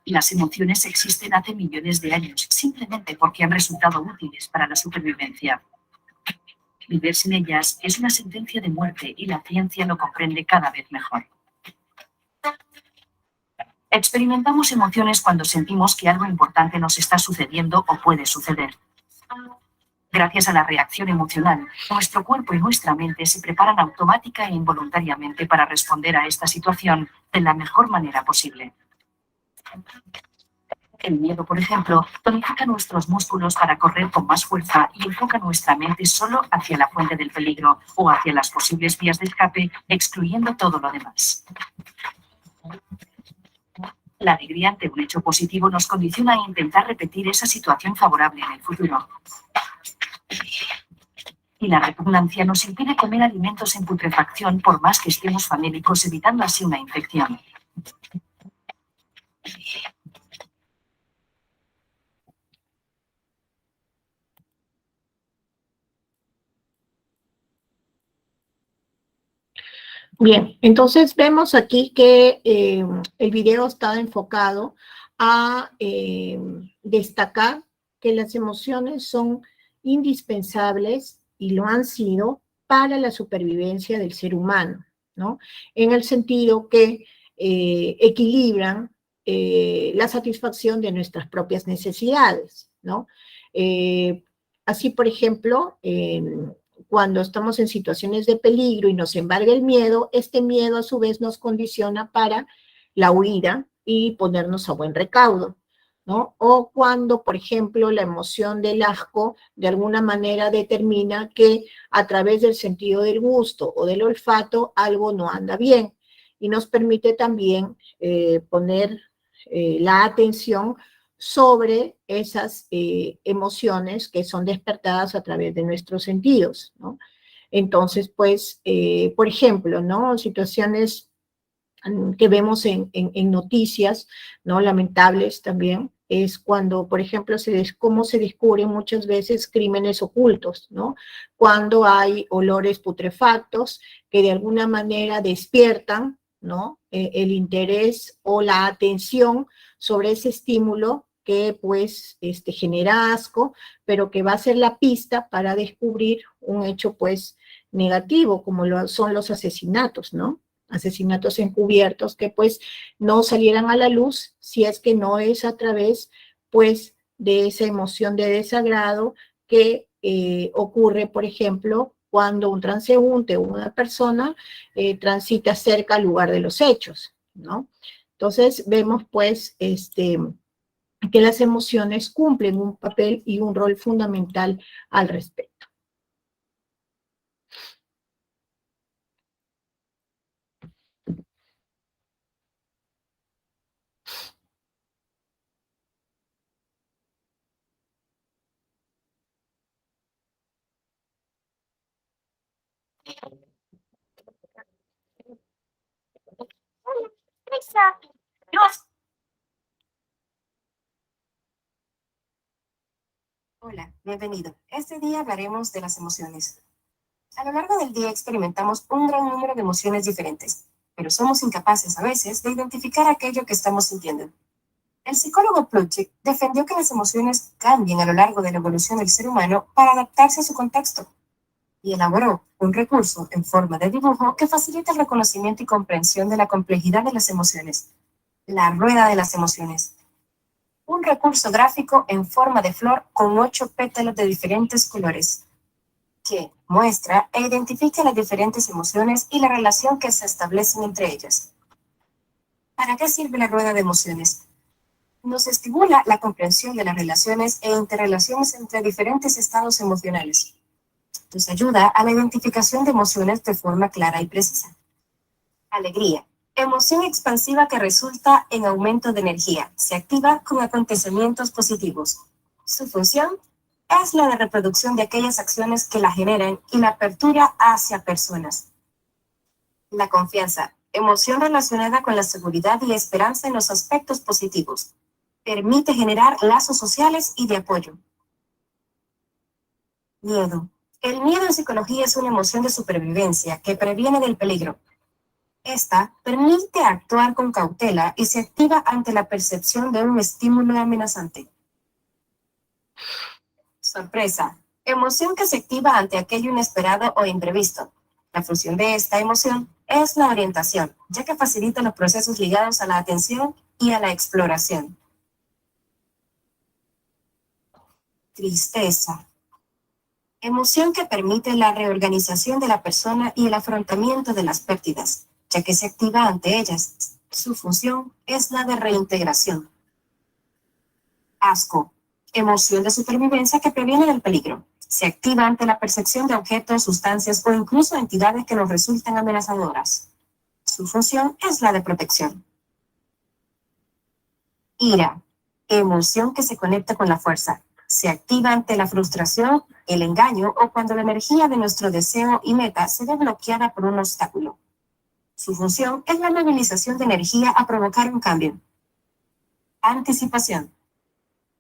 Las emociones existen hace millones de años, simplemente porque han resultado útiles para la supervivencia. Vivir sin ellas es una sentencia de muerte y la ciencia lo comprende cada vez mejor. Experimentamos emociones cuando sentimos que algo importante nos está sucediendo o puede suceder. Gracias a la reacción emocional, nuestro cuerpo y nuestra mente se preparan automática e involuntariamente para responder a esta situación de la mejor manera posible. El miedo, por ejemplo, tonifica nuestros músculos para correr con más fuerza y enfoca nuestra mente solo hacia la fuente del peligro o hacia las posibles vías de escape, excluyendo todo lo demás. La alegría ante un hecho positivo nos condiciona a intentar repetir esa situación favorable en el futuro. Y la repugnancia nos impide comer alimentos en putrefacción por más que estemos famélicos, evitando así una infección. Bien, entonces vemos aquí que el video está enfocado a destacar que las emociones son indispensables y lo han sido para la supervivencia del ser humano, ¿no? En el sentido que equilibran la satisfacción de nuestras propias necesidades, ¿no? Así, por ejemplo, cuando estamos en situaciones de peligro y nos embarga el miedo, este miedo a su vez nos condiciona para la huida y ponernos a buen recaudo, ¿no? O cuando, por ejemplo, la emoción del asco de alguna manera determina que a través del sentido del gusto o del olfato algo no anda bien y nos permite también poner la atención sobre esas emociones que son despertadas a través de nuestros sentidos, ¿no? Entonces, pues, por ejemplo, ¿no? Situaciones que vemos en noticias, ¿no? Lamentables también, es cuando, por ejemplo, cómo se descubren muchas veces crímenes ocultos, ¿no? Cuando hay olores putrefactos que de alguna manera despiertan, ¿no? El interés o la atención sobre ese estímulo que pues genera asco, pero que va a ser la pista para descubrir un hecho pues negativo, como son los asesinatos, ¿no? Asesinatos encubiertos que pues no salieran a la luz si es que no es a través pues de esa emoción de desagrado que ocurre, por ejemplo, cuando un transeúnte o una persona transita cerca al lugar de los hechos, ¿no? Entonces vemos pues que las emociones cumplen un papel y un rol fundamental al respecto. Hola, bienvenido. Este día hablaremos de las emociones. A lo largo del día experimentamos un gran número de emociones diferentes, pero somos incapaces a veces de identificar aquello que estamos sintiendo. El psicólogo Plutchik defendió que las emociones cambian a lo largo de la evolución del ser humano para adaptarse a su contexto, y elaboró un recurso en forma de dibujo que facilita el reconocimiento y comprensión de la complejidad de las emociones, la rueda de las emociones. Un recurso gráfico en forma de flor con 8 pétalos de diferentes colores, que muestra e identifica las diferentes emociones y la relación que se establecen entre ellas. ¿Para qué sirve la rueda de emociones? Nos estimula la comprensión de las relaciones e interrelaciones entre diferentes estados emocionales. Nos ayuda a la identificación de emociones de forma clara y precisa. Alegría. Emoción expansiva que resulta en aumento de energía. Se activa con acontecimientos positivos. Su función es la de reproducción de aquellas acciones que la generan y la apertura hacia personas. La confianza. Emoción relacionada con la seguridad y la esperanza en los aspectos positivos. Permite generar lazos sociales y de apoyo. Miedo. El miedo en psicología es una emoción de supervivencia que previene del peligro. Esta permite actuar con cautela y se activa ante la percepción de un estímulo amenazante. Sorpresa. Emoción que se activa ante aquello inesperado o imprevisto. La función de esta emoción es la orientación, ya que facilita los procesos ligados a la atención y a la exploración. Tristeza. Emoción que permite la reorganización de la persona y el afrontamiento de las pérdidas, ya que se activa ante ellas. Su función es la de reintegración. Asco. Emoción de supervivencia que previene del peligro. Se activa ante la percepción de objetos, sustancias o incluso entidades que nos resultan amenazadoras. Su función es la de protección. Ira. Emoción que se conecta con la fuerza. Se activa ante la frustración, el engaño o cuando la energía de nuestro deseo y meta se ve bloqueada por un obstáculo. Su función es la movilización de energía a provocar un cambio. Anticipación.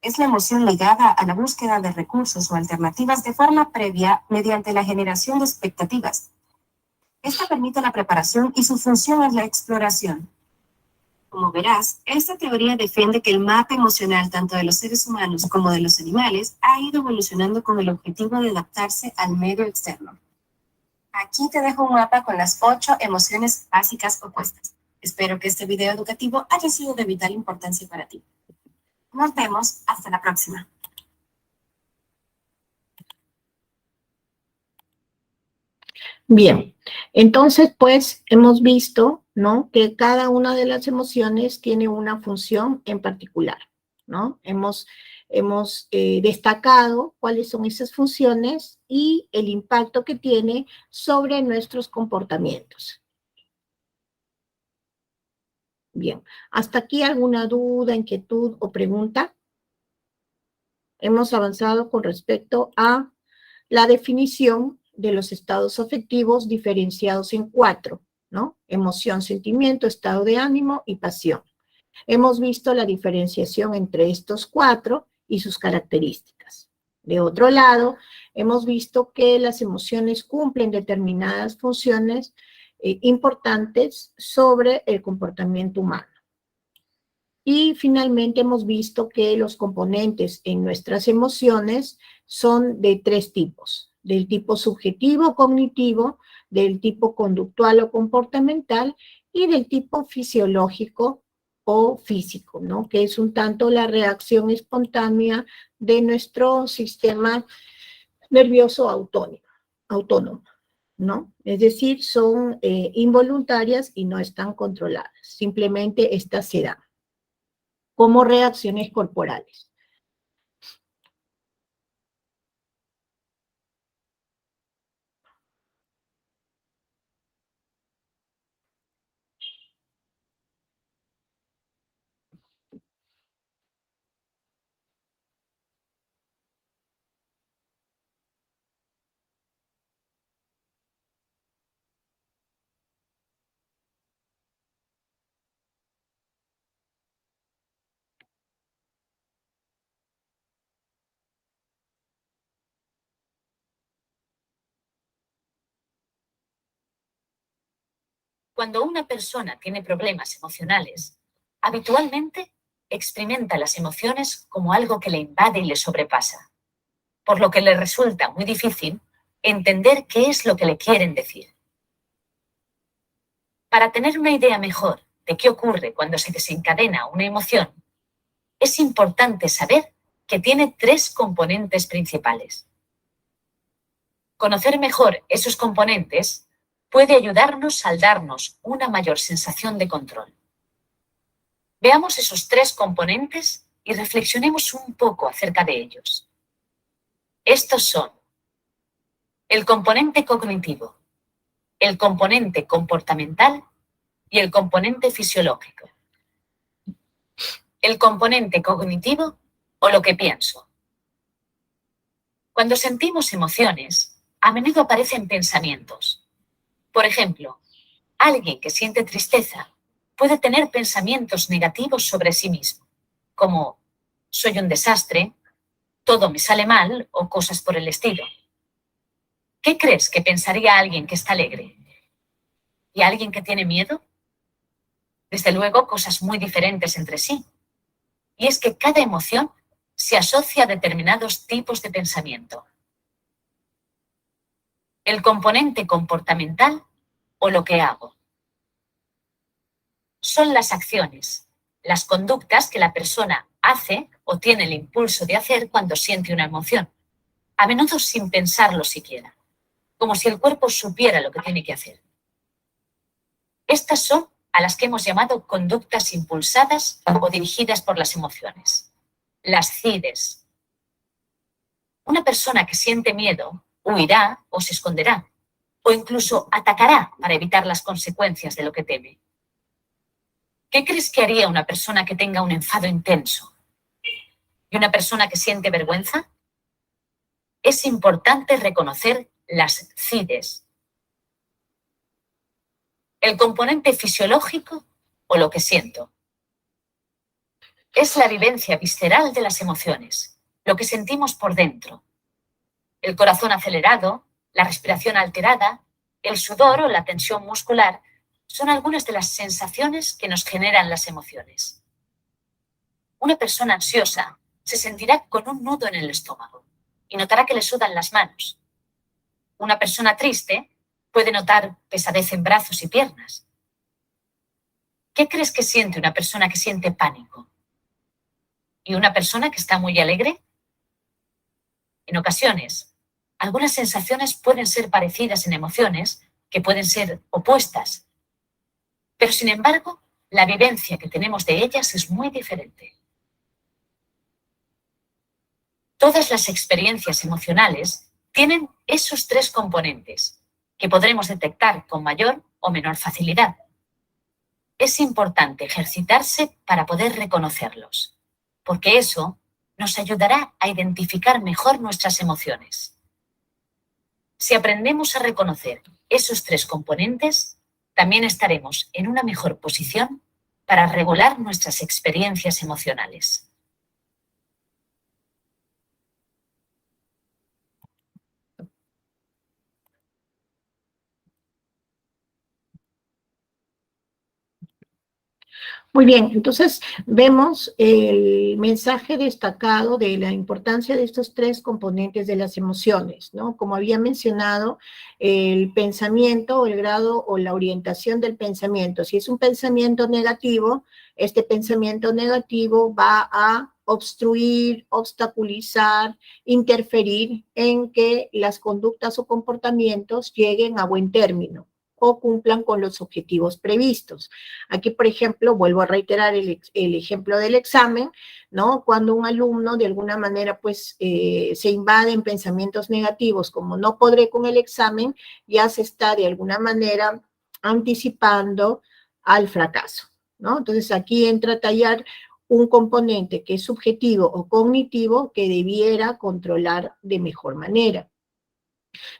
Es la emoción ligada a la búsqueda de recursos o alternativas de forma previa mediante la generación de expectativas. Esta permite la preparación y su función es la exploración. Como verás, esta teoría defiende que el mapa emocional tanto de los seres humanos como de los animales ha ido evolucionando con el objetivo de adaptarse al medio externo. Aquí te dejo un mapa con las 8 emociones básicas opuestas. Espero que este video educativo haya sido de vital importancia para ti. Nos vemos hasta la próxima. Bien, entonces pues hemos visto, ¿no?, que cada una de las emociones tiene una función en particular, ¿no? Hemos destacado cuáles son esas funciones y el impacto que tiene sobre nuestros comportamientos. Bien, ¿hasta aquí alguna duda, inquietud o pregunta? Hemos avanzado con respecto a la definición de los estados afectivos diferenciados en 4, ¿no? Emoción, sentimiento, estado de ánimo y pasión. Hemos visto la diferenciación entre estos 4 y sus características. De otro lado, hemos visto que las emociones cumplen determinadas funciones importantes sobre el comportamiento humano. Y finalmente hemos visto que los componentes en nuestras emociones son de 3 tipos, del tipo subjetivo cognitivo, del tipo conductual o comportamental y del tipo fisiológico o físico, ¿no? Que es un tanto la reacción espontánea de nuestro sistema nervioso autónomo, ¿no? Es decir, son involuntarias y no están controladas, simplemente estas se dan como reacciones corporales. Cuando una persona tiene problemas emocionales, habitualmente experimenta las emociones como algo que le invade y le sobrepasa, por lo que le resulta muy difícil entender qué es lo que le quieren decir. Para tener una idea mejor de qué ocurre cuando se desencadena una emoción, es importante saber que tiene 3 componentes principales. Conocer mejor esos componentes puede ayudarnos a darnos una mayor sensación de control. Veamos esos 3 componentes y reflexionemos un poco acerca de ellos. Estos son el componente cognitivo, el componente comportamental y el componente fisiológico. El componente cognitivo o lo que pienso. Cuando sentimos emociones, a menudo aparecen pensamientos. Por ejemplo, alguien que siente tristeza puede tener pensamientos negativos sobre sí mismo, como soy un desastre, todo me sale mal o cosas por el estilo. ¿Qué crees que pensaría alguien que está alegre? ¿Y alguien que tiene miedo? Desde luego, cosas muy diferentes entre sí. Y es que cada emoción se asocia a determinados tipos de pensamiento. El componente comportamental o lo que hago. Son las acciones, las conductas que la persona hace o tiene el impulso de hacer cuando siente una emoción, a menudo sin pensarlo siquiera, como si el cuerpo supiera lo que tiene que hacer. Estas son a las que hemos llamado conductas impulsadas o dirigidas por las emociones. Las CIDES. Una persona que siente miedo huirá o se esconderá, o incluso atacará para evitar las consecuencias de lo que teme. ¿Qué crees que haría una persona que tenga un enfado intenso? ¿Y una persona que siente vergüenza? Es importante reconocer las CIDES. El componente fisiológico o lo que siento. Es la vivencia visceral de las emociones, lo que sentimos por dentro. El corazón acelerado, la respiración alterada, el sudor o la tensión muscular son algunas de las sensaciones que nos generan las emociones. Una persona ansiosa se sentirá con un nudo en el estómago y notará que le sudan las manos. Una persona triste puede notar pesadez en brazos y piernas. ¿Qué crees que siente una persona que siente pánico? ¿Y una persona que está muy alegre? En ocasiones, algunas sensaciones pueden ser parecidas en emociones que pueden ser opuestas, pero sin embargo, la vivencia que tenemos de ellas es muy diferente. Todas las experiencias emocionales tienen esos tres componentes que podremos detectar con mayor o menor facilidad. Es importante ejercitarse para poder reconocerlos, porque eso nos ayudará a identificar mejor nuestras emociones. Si aprendemos a reconocer esos tres componentes, también estaremos en una mejor posición para regular nuestras experiencias emocionales. Muy bien, entonces vemos el mensaje destacado de la importancia de estos tres componentes de las emociones, ¿no? Como había mencionado, el pensamiento, el grado o la orientación del pensamiento. Si es un pensamiento negativo, este pensamiento negativo va a obstruir, obstaculizar, interferir en que las conductas o comportamientos lleguen a buen término o cumplan con los objetivos previstos. Aquí, por ejemplo, vuelvo a reiterar el ejemplo del examen, ¿no? Cuando un alumno de alguna manera pues se invade en pensamientos negativos, como no podré con el examen, ya se está de alguna manera anticipando al fracaso, ¿no? Entonces aquí entra a tallar un componente que es subjetivo o cognitivo que debiera controlar de mejor manera.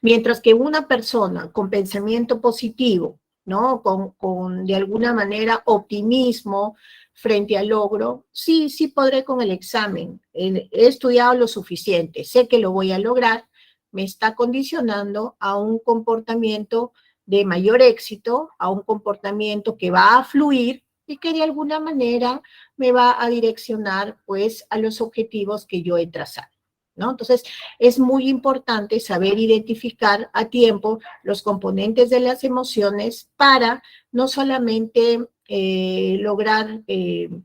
Mientras que una persona con pensamiento positivo, ¿no? Con de alguna manera optimismo frente al logro, sí podré con el examen, he estudiado lo suficiente, sé que lo voy a lograr, me está condicionando a un comportamiento de mayor éxito, a un comportamiento que va a fluir y que de alguna manera me va a direccionar pues a los objetivos que yo he trazado, ¿no? Entonces, es muy importante saber identificar a tiempo los componentes de las emociones para no solamente lograr de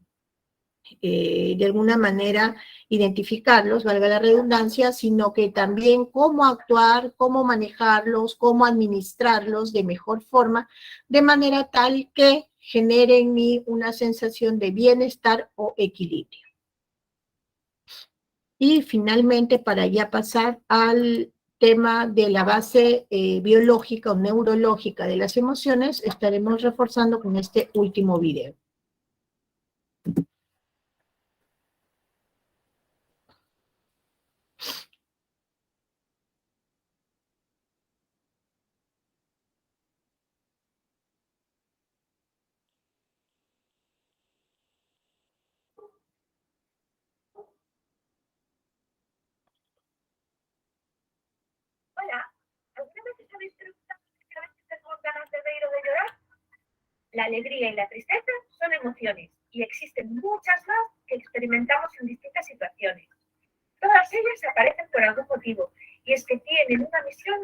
alguna manera identificarlos, valga la redundancia, sino que también cómo actuar, cómo manejarlos, cómo administrarlos de mejor forma, de manera tal que genere en mí una sensación de bienestar o equilibrio. Y finalmente, para ya pasar al tema de la base biológica o neurológica de las emociones, estaremos reforzando con este último video. Hola, ¿alguna vez os habéis preguntado si cada vez que tengo ganas de reír o de llorar? La alegría y la tristeza son emociones y existen muchas más que experimentamos en distintas situaciones. Todas ellas aparecen por algún motivo y es que tienen una misión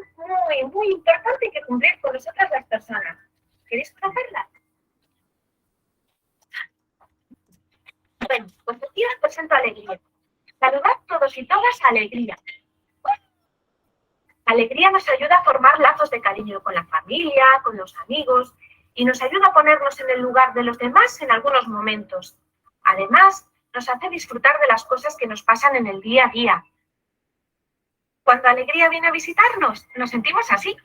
muy importante que cumplir con nosotras las personas. ¿Queréis conocerla? Bueno, pues aquí os presento alegría. Saludad todos y todas a alegría. Alegría nos ayuda a formar lazos de cariño con la familia, con los amigos y nos ayuda a ponernos en el lugar de los demás en algunos momentos. Además, nos hace disfrutar de las cosas que nos pasan en el día a día. Cuando alegría viene a visitarnos, nos sentimos así.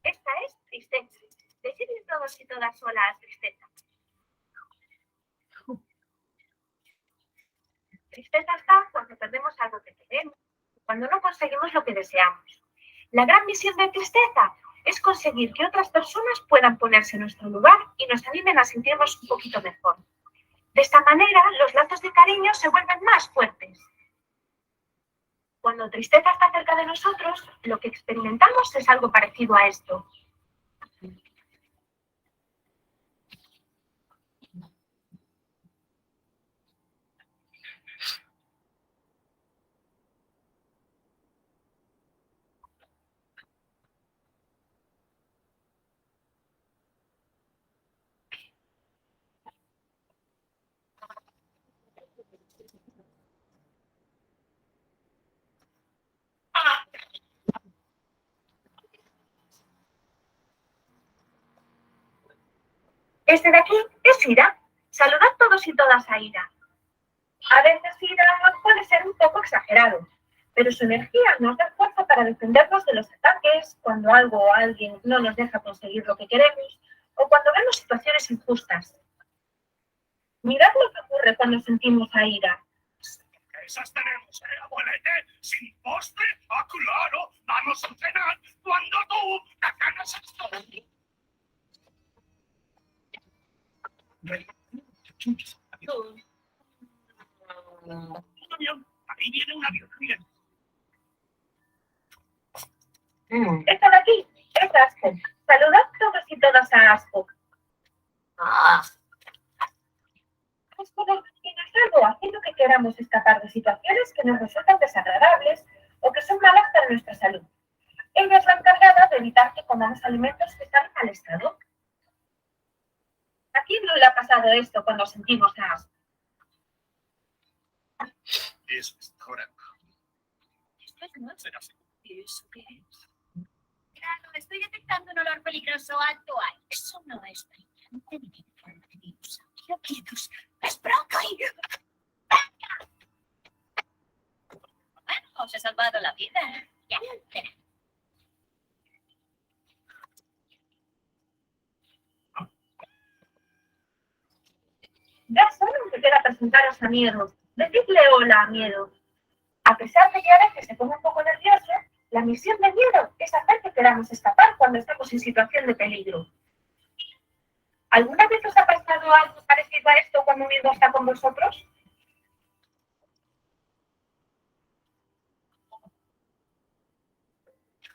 Esta es tristeza. Decidid todos y todas solas tristeza. Tristeza está cuando perdemos algo que queremos, cuando no conseguimos lo que deseamos. La gran misión de tristeza es conseguir que otras personas puedan ponerse en nuestro lugar y nos animen a sentirnos un poquito mejor. De esta manera, los lazos de cariño se vuelven más fuertes. Cuando tristeza está cerca de nosotros, lo que experimentamos es algo parecido a esto. Este de aquí es Ira. Saludad todos y todas a Ira. A veces Ira puede ser un poco exagerado, pero su energía nos da fuerza para defendernos de los ataques, cuando algo o alguien no nos deja conseguir lo que queremos, o cuando vemos situaciones injustas. Mirad lo que ocurre cuando sentimos a Ira. Esas tenemos, abuelete, sin postre, claro, vamos a cenar cuando tú te ganas esto. Un avión, ahí viene un avión, miren. Esta de aquí es Aspok. Saludad todos y todas a Aspok. Aspok tiene algo haciendo que queramos escapar de situaciones que nos resultan desagradables o que son malas para nuestra salud. Ella es la encargada de evitar que comamos alimentos que están en mal estado. ¿A quién no le ha pasado esto cuando sentimos a Aspok? Eso es ahora. Esto es nuevo. Será así. ¿Y eso qué es? Claro, estoy detectando un olor peligroso actual. Eso no es brillante ni tiene forma de dinosaurio. Quietos. ¡Es brócoli! Bueno, os he salvado la vida. Ya, espera. Ya solo me queda presentaros a Miedo. Decidle hola a Miedo. A pesar de que a veces se pone un poco nervioso, la misión de Miedo es hacer que queramos escapar cuando estamos en situación de peligro. ¿Alguna vez os ha pasado algo parecido a esto cuando Miedo está con vosotros?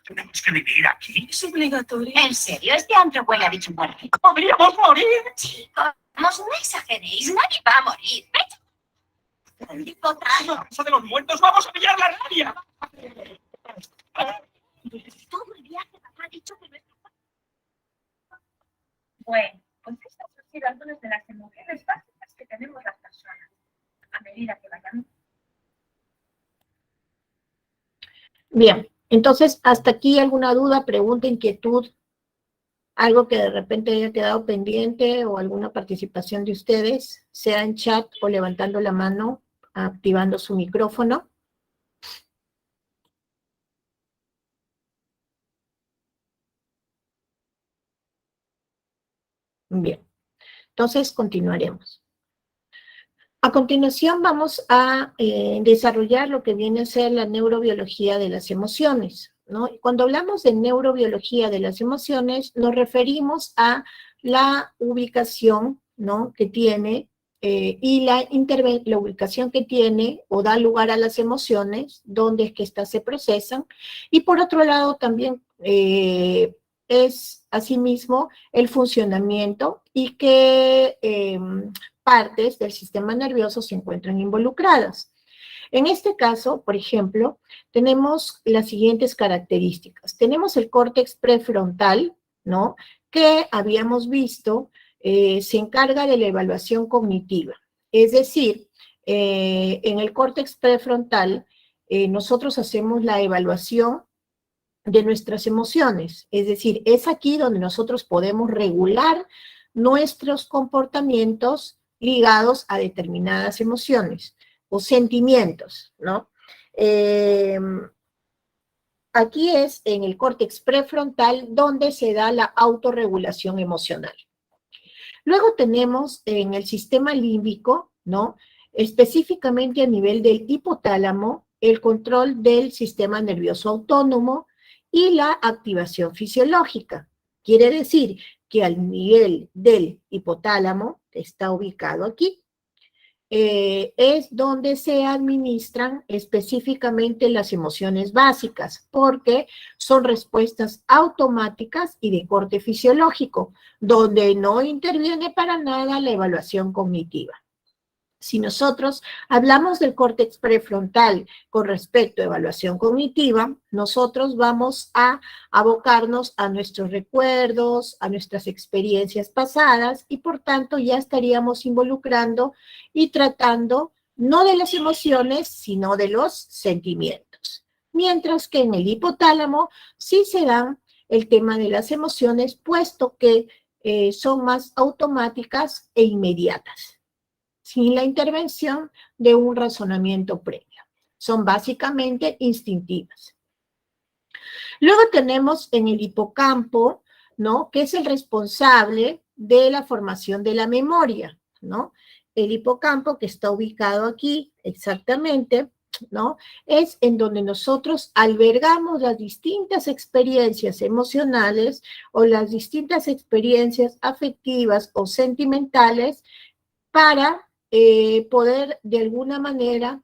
¿Tenemos que vivir aquí? Es obligatorio. ¿En serio? Este antro huele a bicho muerto. ¡Podríamos morir! Chicos, no exageréis. Nadie va a morir. ¡La casa de los muertos! ¡Vamos a pillar la rabia! Todo el viaje papá ha dicho que no es capaz. Bueno, pues estas han sido algunas de las emociones básicas que tenemos las personas. A medida que vayamos. Bien, entonces, hasta aquí alguna duda, pregunta, inquietud, algo que de repente haya quedado pendiente o alguna participación de ustedes, sea en chat o levantando la mano, activando su micrófono. Bien, entonces continuaremos. A continuación vamos a desarrollar lo que viene a ser la neurobiología de las emociones. ¿no? Cuando hablamos de neurobiología de las emociones, nos referimos a la ubicación, ¿no?, que tiene y la ubicación que tiene o da lugar a las emociones, dónde es que éstas se procesan, y por otro lado también es asimismo el funcionamiento y qué partes del sistema nervioso se encuentran involucradas. En este caso, por ejemplo, tenemos las siguientes características. Tenemos el córtex prefrontal, ¿no?, que habíamos visto se encarga de la evaluación cognitiva. Es decir, en el córtex prefrontal nosotros hacemos la evaluación de nuestras emociones. Es decir, es aquí donde nosotros podemos regular nuestros comportamientos ligados a determinadas emociones o sentimientos, ¿no? Aquí es en el córtex prefrontal donde se da la autorregulación emocional. Luego tenemos en el sistema límbico, ¿no?, específicamente a nivel del hipotálamo, el control del sistema nervioso autónomo y la activación fisiológica. Quiere decir que al nivel del hipotálamo, que está ubicado aquí, es donde se administran específicamente las emociones básicas, porque son respuestas automáticas y de corte fisiológico, donde no interviene para nada la evaluación cognitiva. Si nosotros hablamos del córtex prefrontal con respecto a evaluación cognitiva, nosotros vamos a abocarnos a nuestros recuerdos, a nuestras experiencias pasadas y por tanto ya estaríamos involucrando y tratando no de las emociones, sino de los sentimientos. Mientras que en el hipotálamo sí se dan el tema de las emociones, puesto que son más automáticas e inmediatas, sin la intervención de un razonamiento previo. Son básicamente instintivas. Luego tenemos en el hipocampo, ¿no?, que es el responsable de la formación de la memoria, ¿no? El hipocampo, que está ubicado aquí exactamente, ¿no?, es en donde nosotros albergamos las distintas experiencias emocionales o las distintas experiencias afectivas o sentimentales para poder de alguna manera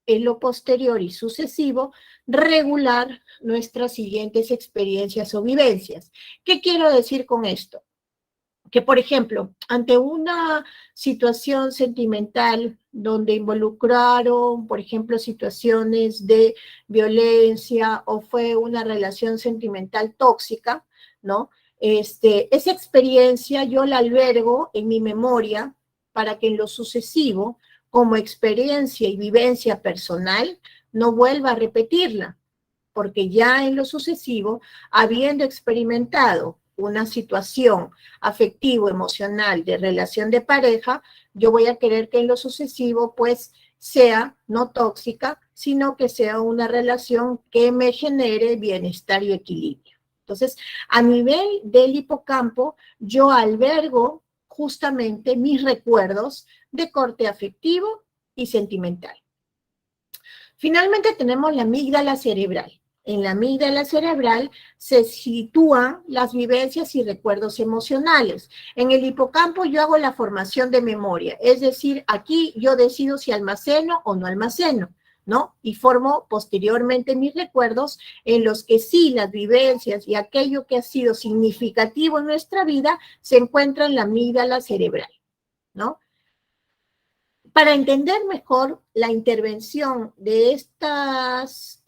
en lo posterior y sucesivo regular nuestras siguientes experiencias o vivencias. ¿Qué quiero decir con esto? Que, por ejemplo, ante una situación sentimental donde involucraron, por ejemplo, situaciones de violencia o fue una relación sentimental tóxica, ¿no? Esa experiencia yo la albergo en mi memoria para que en lo sucesivo, como experiencia y vivencia personal, no vuelva a repetirla, porque ya en lo sucesivo, habiendo experimentado una situación afectivo-emocional de relación de pareja, yo voy a querer que en lo sucesivo, pues, sea no tóxica, sino que sea una relación que me genere bienestar y equilibrio. Entonces, a nivel del hipocampo, yo albergo justamente mis recuerdos de corte afectivo y sentimental. Finalmente tenemos la amígdala cerebral. En la amígdala cerebral se sitúan las vivencias y recuerdos emocionales. En el hipocampo yo hago la formación de memoria, es decir, aquí yo decido si almaceno o no almaceno, ¿no? Y formo posteriormente mis recuerdos en los que sí las vivencias y aquello que ha sido significativo en nuestra vida se encuentra en la amígdala cerebral, ¿no? Para entender mejor la intervención de estas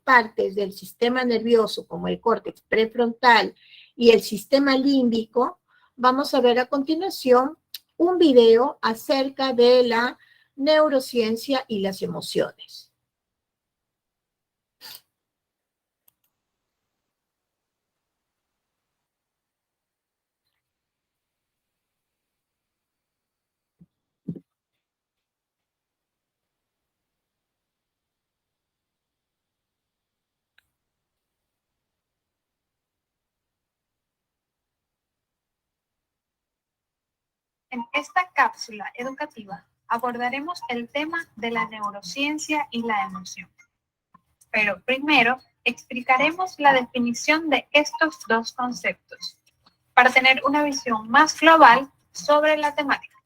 partes del sistema nervioso, como el córtex prefrontal y el sistema límbico, vamos a ver a continuación un video acerca de la neurociencia y las emociones. En esta cápsula educativa abordaremos el tema de la neurociencia y la emoción. pero primero explicaremos la definición de estos dos conceptos para tener una visión más global sobre la temática.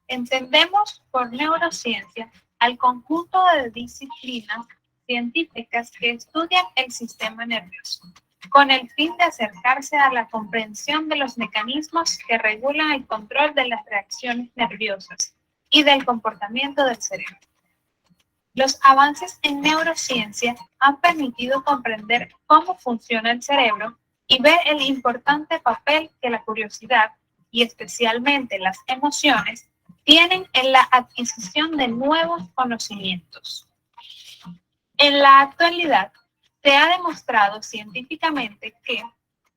Entendemos por neurociencia al conjunto de disciplinas científicas que estudian el sistema nervioso, con el fin de acercarse a la comprensión de los mecanismos que regulan el control de las reacciones nerviosas y del comportamiento del cerebro. Los avances en neurociencia han permitido comprender cómo funciona el cerebro y ver el importante papel que la curiosidad, y especialmente las emociones, tienen en la adquisición de nuevos conocimientos. En la actualidad, se ha demostrado científicamente que,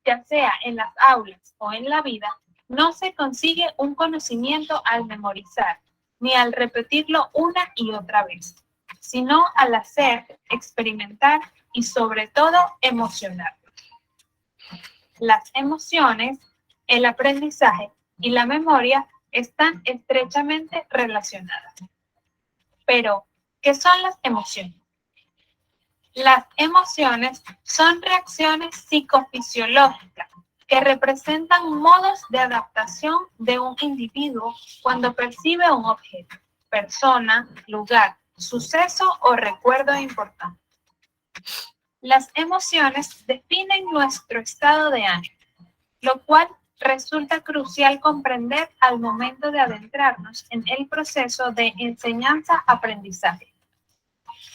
ya sea en las aulas o en la vida, no se consigue un conocimiento al memorizar, ni al repetirlo una y otra vez, sino al hacer, experimentar y sobre todo emocionar. Las emociones, el aprendizaje y la memoria están estrechamente relacionadas. Pero, ¿qué son las emociones? Las emociones son reacciones psicofisiológicas que representan modos de adaptación de un individuo cuando percibe un objeto, persona, lugar, suceso o recuerdo importante. Las emociones definen nuestro estado de ánimo, lo cual resulta crucial comprender al momento de adentrarnos en el proceso de enseñanza-aprendizaje.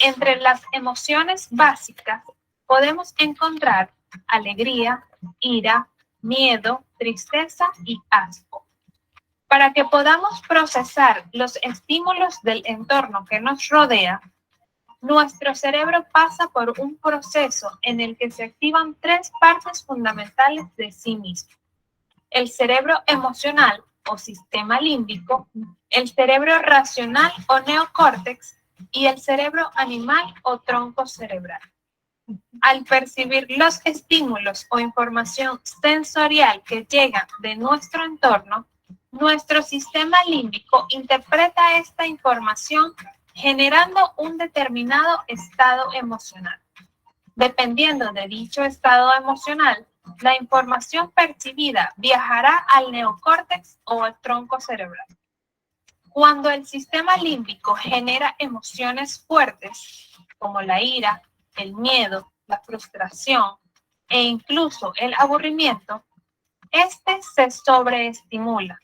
Entre las emociones básicas podemos encontrar alegría, ira, miedo, tristeza y asco. Para que podamos procesar los estímulos del entorno que nos rodea, nuestro cerebro pasa por un proceso en el que se activan tres partes fundamentales de sí mismo: el cerebro emocional o sistema límbico, el cerebro racional o neocórtex y el cerebro animal o tronco cerebral. Al percibir los estímulos o información sensorial que llegan de nuestro entorno, nuestro sistema límbico interpreta esta información generando un determinado estado emocional. Dependiendo de dicho estado emocional, la información percibida viajará al neocórtex o al tronco cerebral. Cuando el sistema límbico genera emociones fuertes, como la ira, el miedo, la frustración e incluso el aburrimiento, este se sobreestimula,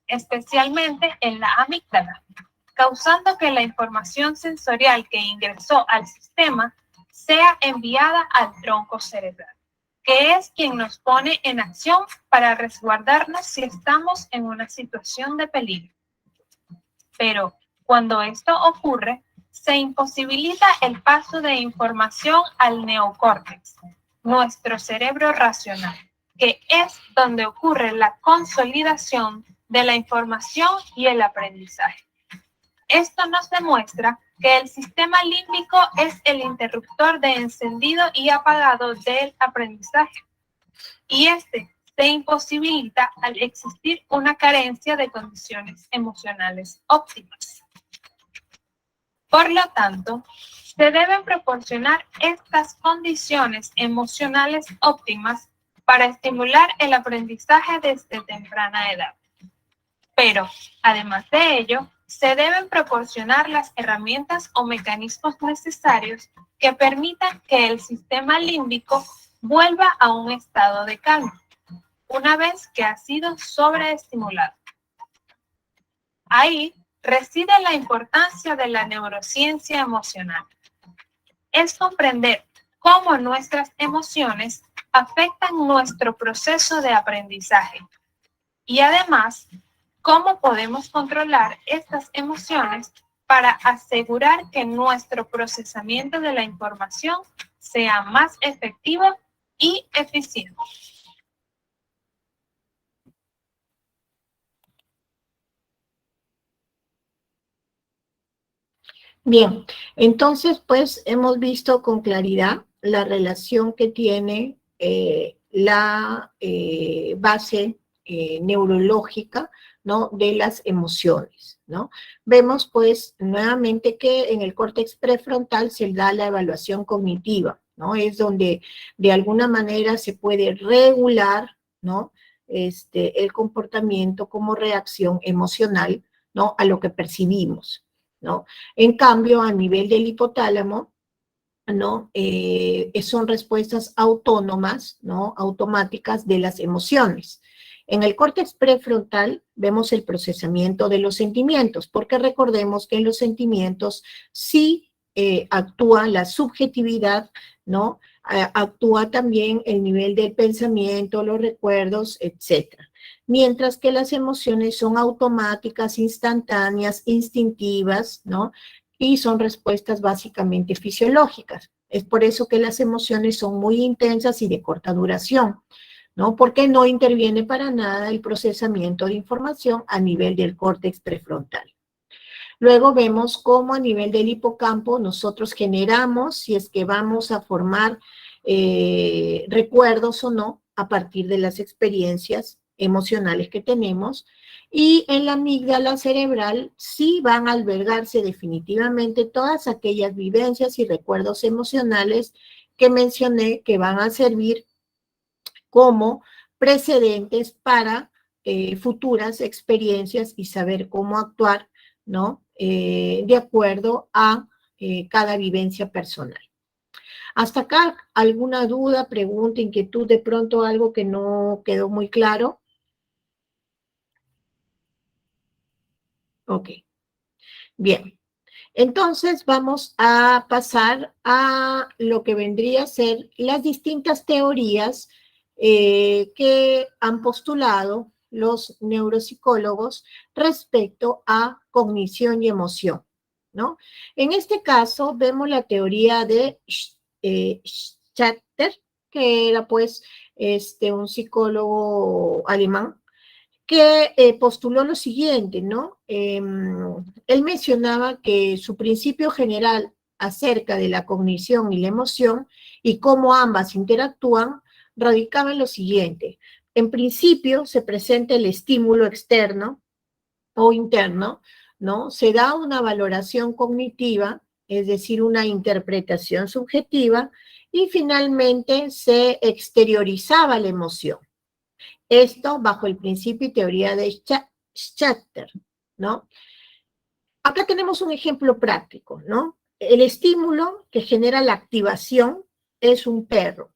especialmente en la amígdala, causando que la información sensorial que ingresó al sistema sea enviada al tronco cerebral, que es quien nos pone en acción para resguardarnos si estamos en una situación de peligro. Pero cuando esto ocurre, se imposibilita el paso de información al neocórtex, nuestro cerebro racional, que es donde ocurre la consolidación de la información y el aprendizaje. Esto nos demuestra que el sistema límbico es el interruptor de encendido y apagado del aprendizaje, y este se imposibilita al existir una carencia de condiciones emocionales óptimas. Por lo tanto, se deben proporcionar estas condiciones emocionales óptimas para estimular el aprendizaje desde temprana edad. Pero, además de ello, se deben proporcionar las herramientas o mecanismos necesarios que permitan que el sistema límbico vuelva a un estado de calma, una vez que ha sido sobreestimulado. Ahí reside la importancia de la neurociencia emocional. Es comprender cómo nuestras emociones afectan nuestro proceso de aprendizaje y además cómo podemos controlar estas emociones para asegurar que nuestro procesamiento de la información sea más efectivo y eficiente. Bien, entonces pues hemos visto con claridad la relación que tiene la base neurológica, ¿no?, de las emociones, ¿no? Vemos, pues, nuevamente que en el córtex prefrontal se da la evaluación cognitiva, ¿no? Es donde de alguna manera se puede regular, ¿no?, el comportamiento como reacción emocional, ¿no?, a lo que percibimos, ¿no? En cambio, a nivel del hipotálamo, ¿no?, son respuestas autónomas, ¿no?, automáticas de las emociones. En el córtex prefrontal vemos el procesamiento de los sentimientos, porque recordemos que en los sentimientos sí actúa la subjetividad, ¿no? Actúa también el nivel del pensamiento, los recuerdos, etc. Mientras que las emociones son automáticas, instantáneas, instintivas, ¿no? Y son respuestas básicamente fisiológicas. Es por eso que las emociones son muy intensas y de corta duración, ¿no? Porque no interviene para nada el procesamiento de información a nivel del córtex prefrontal. Luego vemos cómo a nivel del hipocampo nosotros generamos, si es que vamos a formar recuerdos o no, a partir de las experiencias emocionales que tenemos, y en la amígdala cerebral sí van a albergarse definitivamente todas aquellas vivencias y recuerdos emocionales que mencioné que van a servir como precedentes para futuras experiencias y saber cómo actuar, ¿no?, de acuerdo a cada vivencia personal. Hasta acá, ¿alguna duda, pregunta, inquietud, de pronto algo que no quedó muy claro? Ok. Bien. Entonces vamos a pasar a lo que vendría a ser las distintas teorías que han postulado los neuropsicólogos respecto a cognición y emoción, ¿no? En este caso vemos la teoría de Schachter, que era pues un psicólogo alemán, que postuló lo siguiente, ¿no? Él mencionaba que su principio general acerca de la cognición y la emoción y cómo ambas interactúan radicaba en lo siguiente. En principio se presenta el estímulo externo o interno, ¿no? Se da una valoración cognitiva, es decir, una interpretación subjetiva, y finalmente se exteriorizaba la emoción. Esto bajo el principio y teoría de Schachter, ¿no? Acá tenemos un ejemplo práctico, ¿no? El estímulo que genera la activación es un perro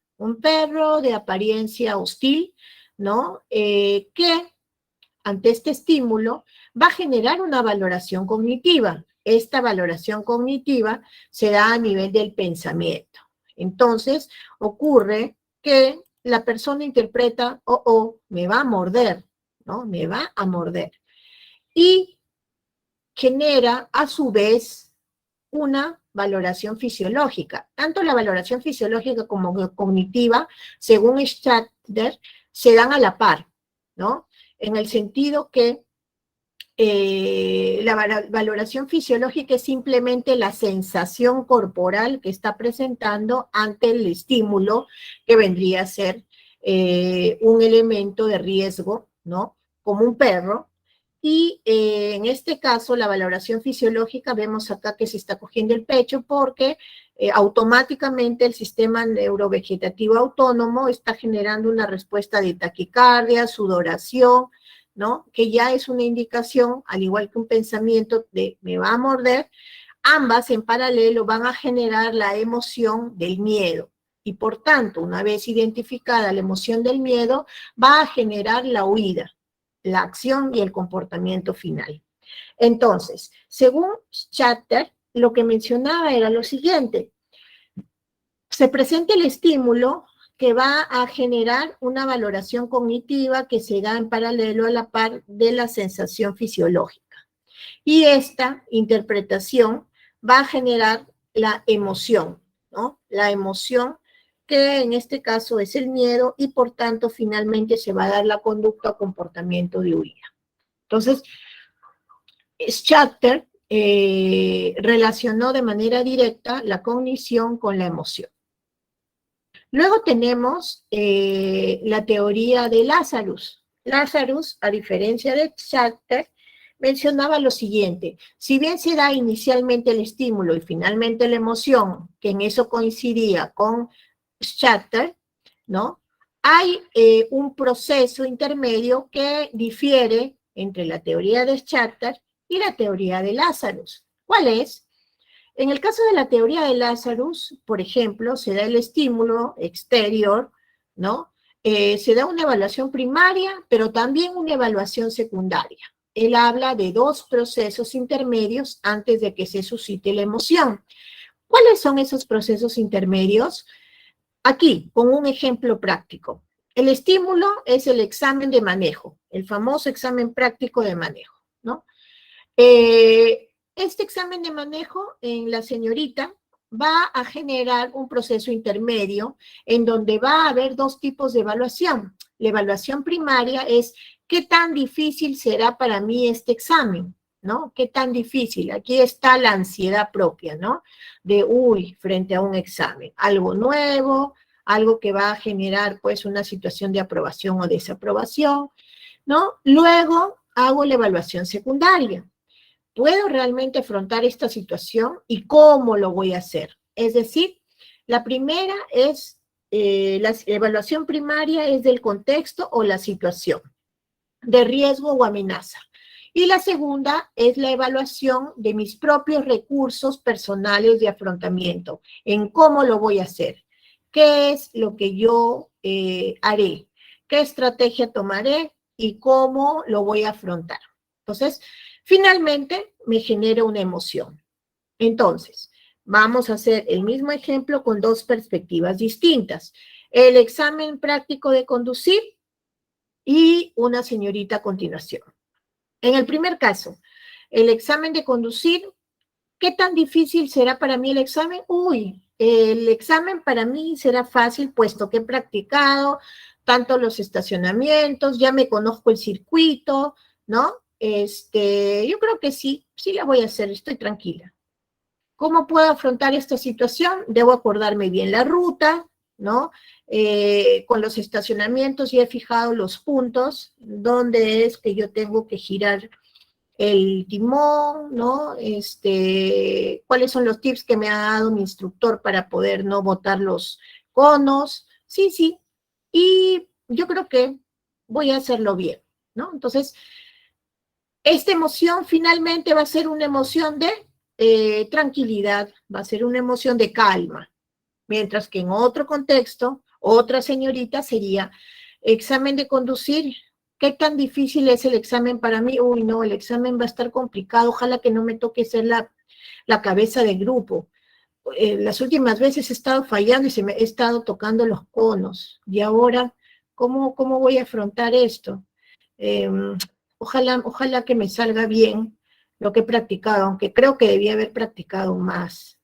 de apariencia hostil, ¿no? Que ante este estímulo va a generar una valoración cognitiva. Esta valoración cognitiva se da a nivel del pensamiento. Entonces, ocurre que la persona interpreta, me va a morder, ¿no? Me va a morder. Y genera, a su vez, una valoración fisiológica. Tanto la valoración fisiológica como cognitiva, según Schachter, se dan a la par, ¿no? En el sentido que la valoración fisiológica es simplemente la sensación corporal que está presentando ante el estímulo que vendría a ser un elemento de riesgo, ¿no? Como un perro. Y en este caso, la valoración fisiológica, vemos acá que se está cogiendo el pecho porque automáticamente el sistema neurovegetativo autónomo está generando una respuesta de taquicardia, sudoración, ¿no? Que ya es una indicación, al igual que un pensamiento de me va a morder, ambas en paralelo van a generar la emoción del miedo. Y por tanto, una vez identificada la emoción del miedo, va a generar la huida, la acción y el comportamiento final. Entonces, según Schachter, lo que mencionaba era lo siguiente: se presenta el estímulo que va a generar una valoración cognitiva que se da en paralelo a la par de la sensación fisiológica. Y esta interpretación va a generar la emoción, ¿no? La emoción que en este caso es el miedo y por tanto finalmente se va a dar la conducta o comportamiento de huida. Entonces, Schachter relacionó de manera directa la cognición con la emoción. Luego tenemos la teoría de Lazarus. Lazarus, a diferencia de Schachter, mencionaba lo siguiente: si bien se da inicialmente el estímulo y finalmente la emoción, que en eso coincidía con Schachter, ¿no? Hay un proceso intermedio que difiere entre la teoría de Schachter y la teoría de Lazarus. ¿Cuál es? En el caso de la teoría de Lazarus, por ejemplo, se da el estímulo exterior, ¿no? Se da una evaluación primaria, pero también una evaluación secundaria. Él habla de dos procesos intermedios antes de que se suscite la emoción. ¿Cuáles son esos procesos intermedios? Aquí, con un ejemplo práctico. El estímulo es el examen de manejo, el famoso examen práctico de manejo, ¿no? Este examen de manejo en la señorita va a generar un proceso intermedio en donde va a haber dos tipos de evaluación. La evaluación primaria es ¿qué tan difícil será para mí este examen? ¿No? ¿Qué tan difícil? Aquí está la ansiedad propia, ¿no? De, frente a un examen, algo nuevo, algo que va a generar, pues, una situación de aprobación o desaprobación, ¿no? Luego hago la evaluación secundaria. ¿Puedo realmente afrontar esta situación y cómo lo voy a hacer? Es decir, la primera es, la evaluación primaria es del contexto o la situación, de riesgo o amenaza. Y la segunda es la evaluación de mis propios recursos personales de afrontamiento, en cómo lo voy a hacer, qué es lo que yo haré, qué estrategia tomaré y cómo lo voy a afrontar. Entonces, finalmente me genera una emoción. Entonces, vamos a hacer el mismo ejemplo con dos perspectivas distintas. El examen práctico de conducir y una señorita a continuación. En el primer caso, el examen de conducir, ¿qué tan difícil será para mí el examen? El examen para mí será fácil, puesto que he practicado tanto los estacionamientos, ya me conozco el circuito, ¿no? Yo creo que sí la voy a hacer, estoy tranquila. ¿Cómo puedo afrontar esta situación? Debo acordarme bien la ruta, ¿no? Con los estacionamientos ya he fijado los puntos, dónde es que yo tengo que girar el timón, ¿no? ¿Cuáles son los tips que me ha dado mi instructor para poder no botar los conos? Sí. Y yo creo que voy a hacerlo bien, ¿no? Entonces, esta emoción finalmente va a ser una emoción de tranquilidad, va a ser una emoción de calma, mientras que en otro contexto, otra señorita sería examen de conducir. ¿Qué tan difícil es el examen para mí? No, el examen va a estar complicado, ojalá que no me toque ser la cabeza de grupo. Las últimas veces he estado fallando y he estado tocando los conos, y ahora, ¿cómo voy a afrontar esto? Ojalá que me salga bien lo que he practicado, aunque creo que debía haber practicado más.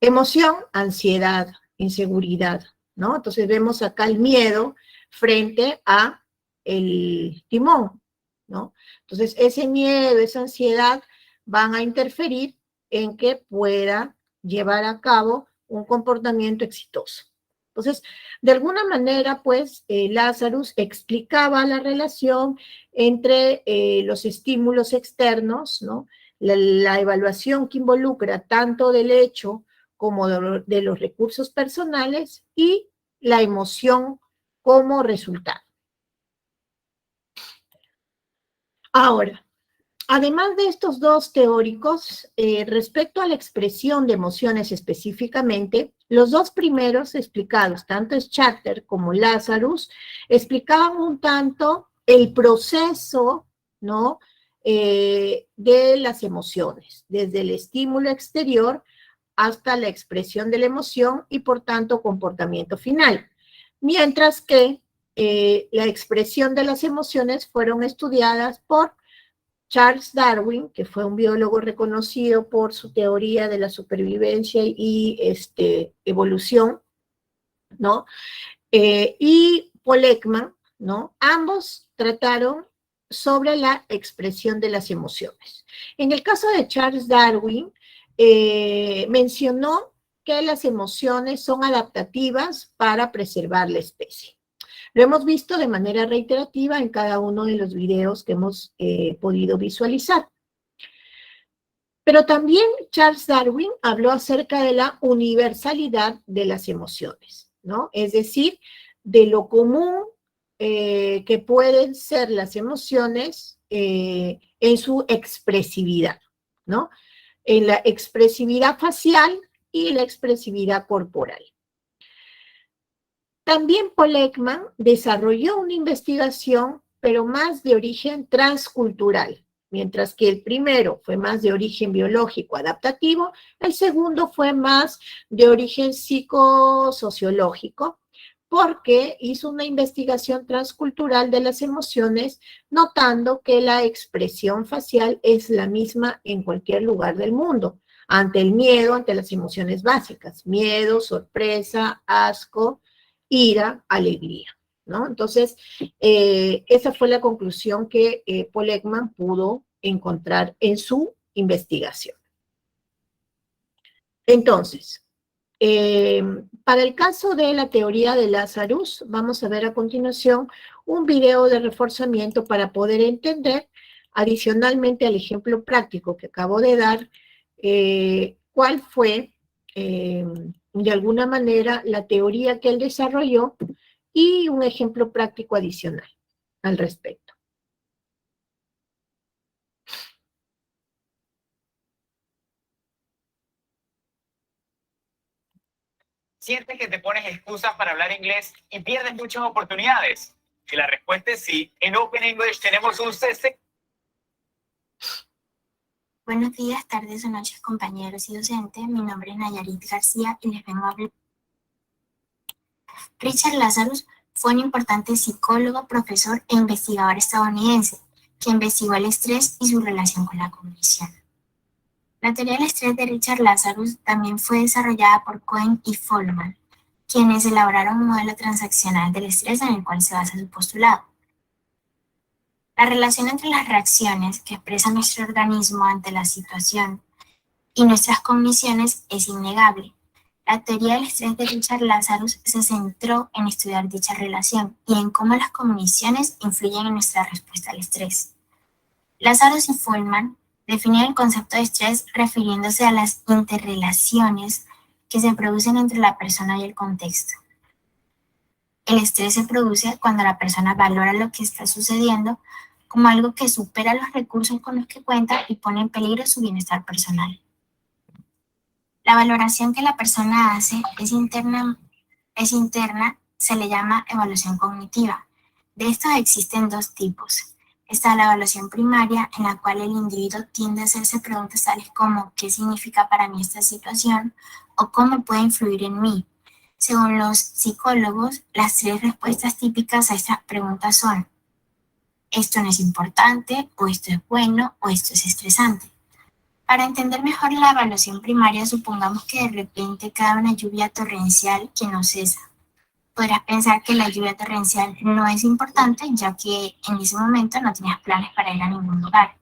Emoción, ansiedad, inseguridad, ¿no? Entonces vemos acá el miedo frente a el timón, ¿no? Entonces ese miedo, esa ansiedad van a interferir en que pueda llevar a cabo un comportamiento exitoso. Entonces, de alguna manera, pues, Lazarus explicaba la relación entre los estímulos externos, ¿no? La evaluación que involucra tanto del hecho como de los recursos personales y la emoción como resultado. Ahora, además de estos dos teóricos, respecto a la expresión de emociones específicamente, los dos primeros explicados, tanto Schachter como Lazarus, explicaban un tanto el proceso, ¿no? De las emociones, desde el estímulo exterior hasta la expresión de la emoción y, por tanto, comportamiento final. Mientras que la expresión de las emociones fueron estudiadas por Charles Darwin, que fue un biólogo reconocido por su teoría de la supervivencia y evolución, ¿no? Y Paul Ekman, ¿no? Ambos trataron sobre la expresión de las emociones. En el caso de Charles Darwin, mencionó que las emociones son adaptativas para preservar la especie. Lo hemos visto de manera reiterativa en cada uno de los videos que hemos podido visualizar. Pero también Charles Darwin habló acerca de la universalidad de las emociones, ¿no? Es decir, de lo común que pueden ser las emociones en su expresividad, ¿no? En la expresividad facial y la expresividad corporal. También Paul Ekman desarrolló una investigación, pero más de origen transcultural. Mientras que el primero fue más de origen biológico adaptativo, el segundo fue más de origen psicosociológico, porque hizo una investigación transcultural de las emociones, notando que la expresión facial es la misma en cualquier lugar del mundo, ante el miedo, ante las emociones básicas, miedo, sorpresa, asco, ira, alegría, ¿no? Entonces, esa fue la conclusión que Paul Ekman pudo encontrar en su investigación. Entonces, para el caso de la teoría de Lazarus, vamos a ver a continuación un video de reforzamiento para poder entender, adicionalmente al ejemplo práctico que acabo de dar, cuál fue, de alguna manera, la teoría que él desarrolló y un ejemplo práctico adicional al respecto. ¿Sientes que te pones excusas para hablar inglés y pierdes muchas oportunidades? Si la respuesta es sí, en Open English tenemos un CC. Buenos días, tardes o noches, compañeros y docentes. Mi nombre es Nayarit García y les vengo a hablar. Richard Lazarus fue un importante psicólogo, profesor e investigador estadounidense que investigó el estrés y su relación con la cognición. La teoría del estrés de Richard Lazarus también fue desarrollada por Cohen y Follman, quienes elaboraron un modelo transaccional del estrés en el cual se basa su postulado. La relación entre las reacciones que expresa nuestro organismo ante la situación y nuestras cogniciones es innegable. La teoría del estrés de Richard Lazarus se centró en estudiar dicha relación y en cómo las cogniciones influyen en nuestra respuesta al estrés. Lazarus y Follman definen el concepto de estrés refiriéndose a las interrelaciones que se producen entre la persona y el contexto. El estrés se produce cuando la persona valora lo que está sucediendo como algo que supera los recursos con los que cuenta y pone en peligro su bienestar personal. La valoración que la persona hace es interna, se le llama evaluación cognitiva. De estos existen dos tipos. Está la evaluación primaria, en la cual el individuo tiende a hacerse preguntas tales como ¿qué significa para mí esta situación? O ¿cómo puede influir en mí? Según los psicólogos, las tres respuestas típicas a estas preguntas son esto no es importante, o esto es bueno, o esto es estresante. Para entender mejor la evaluación primaria, supongamos que de repente cae una lluvia torrencial que no cesa. Podrás pensar que la lluvia torrencial no es importante, ya que en ese momento no tenías planes para ir a ningún lugar.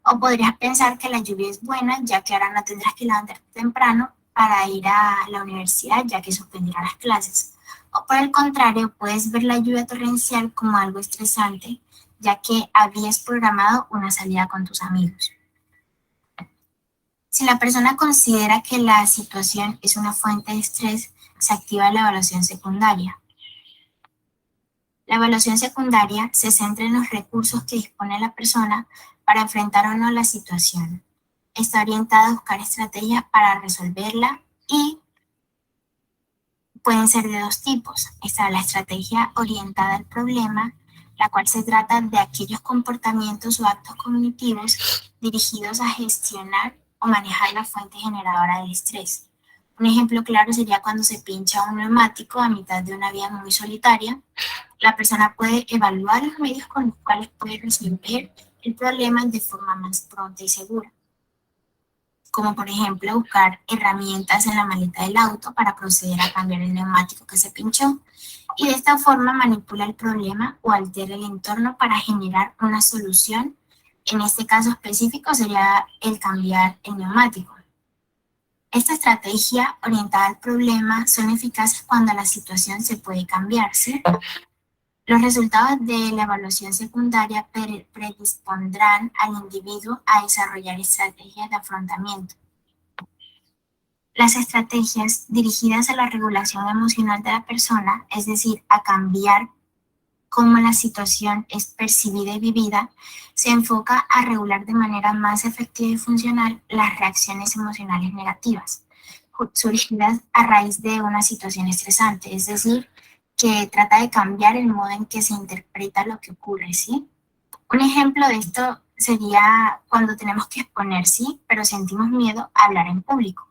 O podrías pensar que la lluvia es buena, ya que ahora no tendrás que levantarte temprano para ir a la universidad, ya que suspenderán las clases. O por el contrario, puedes ver la lluvia torrencial como algo estresante, ya que habías programado una salida con tus amigos. Si la persona considera que la situación es una fuente de estrés, se activa la evaluación secundaria. La evaluación secundaria se centra en los recursos que dispone la persona para enfrentar o no la situación. Está orientada a buscar estrategias para resolverla y pueden ser de dos tipos. Está la estrategia orientada al problema, la cual se trata de aquellos comportamientos o actos cognitivos dirigidos a gestionar o manejar la fuente generadora del estrés. Un ejemplo claro sería cuando se pincha un neumático a mitad de una vía muy solitaria. La persona puede evaluar los medios con los cuales puede resolver el problema de forma más pronta y segura. Como por ejemplo buscar herramientas en la maleta del auto para proceder a cambiar el neumático que se pinchó. Y de esta forma manipula el problema o altera el entorno para generar una solución. En este caso específico sería el cambiar el neumático. Esta estrategia orientada al problema son eficaces cuando la situación se puede cambiar, ¿sí? Los resultados de la evaluación secundaria predispondrán al individuo a desarrollar estrategias de afrontamiento. Las estrategias dirigidas a la regulación emocional de la persona, es decir, a cambiar cómo la situación es percibida y vivida, se enfoca a regular de manera más efectiva y funcional las reacciones emocionales negativas surgidas a raíz de una situación estresante, es decir, que trata de cambiar el modo en que se interpreta lo que ocurre, ¿sí? Un ejemplo de esto sería cuando tenemos que exponer, ¿sí? Pero sentimos miedo a hablar en público.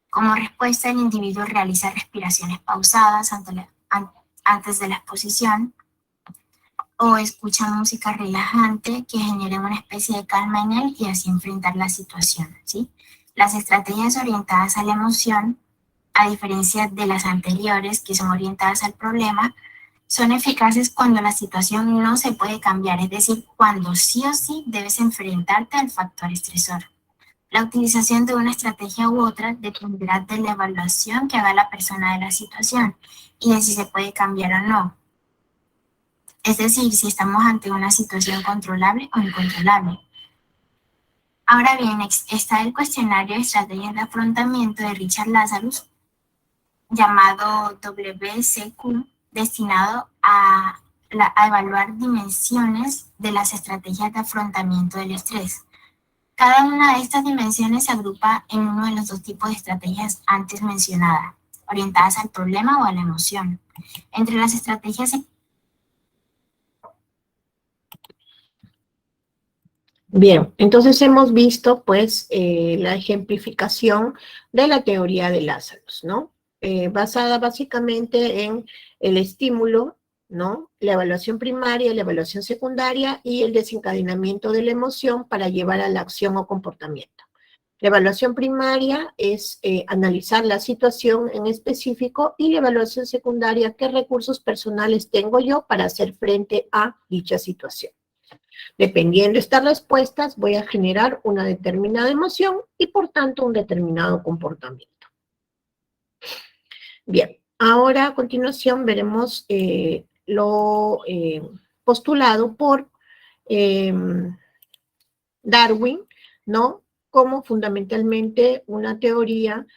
Como respuesta, el individuo realiza respiraciones pausadas antes de la exposición o escucha música relajante que genere una especie de calma en él y así enfrentar la situación, ¿sí? Las estrategias orientadas a la emoción, a diferencia de las anteriores que son orientadas al problema, son eficaces cuando la situación no se puede cambiar, es decir, cuando sí o sí debes enfrentarte al factor estresor. La utilización de una estrategia u otra dependerá de la evaluación que haga la persona de la situación y de si se puede cambiar o no. Es decir, si estamos ante una situación controlable o incontrolable. Ahora bien, está el cuestionario de estrategias de afrontamiento de Richard Lazarus, llamado WCQ, destinado a evaluar dimensiones de las estrategias de afrontamiento del estrés. Cada una de estas dimensiones se agrupa en uno de los dos tipos de estrategias antes mencionadas, orientadas al problema o a la emoción. Entre las estrategias Bien, entonces hemos visto pues la ejemplificación de la teoría de Lazarus, ¿no? Basada básicamente en el estímulo, ¿no? La evaluación primaria, la evaluación secundaria y el desencadenamiento de la emoción para llevar a la acción o comportamiento. La evaluación primaria es analizar la situación en específico y la evaluación secundaria, qué recursos personales tengo yo para hacer frente a dicha situación. Dependiendo de estas respuestas, voy a generar una determinada emoción y, por tanto, un determinado comportamiento. Bien, ahora a continuación veremos lo postulado por Darwin, ¿no? Como fundamentalmente una teoría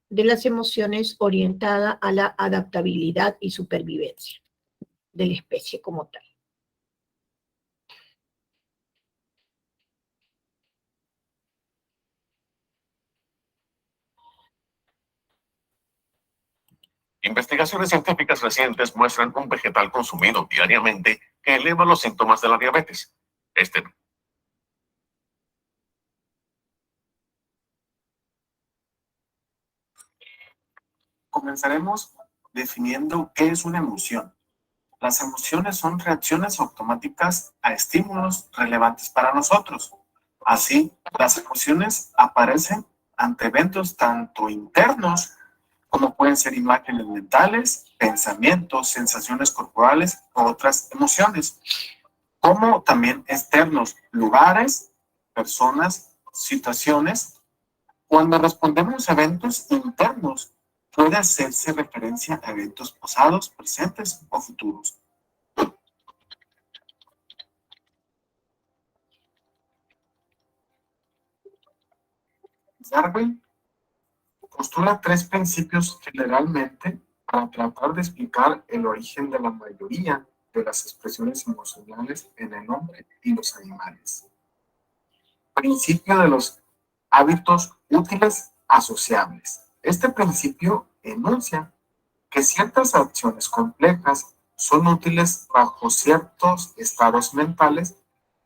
de las emociones orientada a la adaptabilidad y supervivencia de la especie como tal. Investigaciones científicas recientes muestran un vegetal consumido diariamente que eleva los síntomas de la diabetes. Comenzaremos definiendo qué es una emoción. Las emociones son reacciones automáticas a estímulos relevantes para nosotros. Así, las emociones aparecen ante eventos tanto internos como pueden ser imágenes mentales, pensamientos, sensaciones corporales u otras emociones, como también externos, lugares, personas, situaciones. Cuando respondemos a eventos internos, puede hacerse referencia a eventos pasados, presentes o futuros. Darwin postula tres principios generalmente para tratar de explicar el origen de la mayoría de las expresiones emocionales en el hombre y los animales. Principio de los hábitos útiles asociables. Este principio enuncia que ciertas acciones complejas son útiles bajo ciertos estados mentales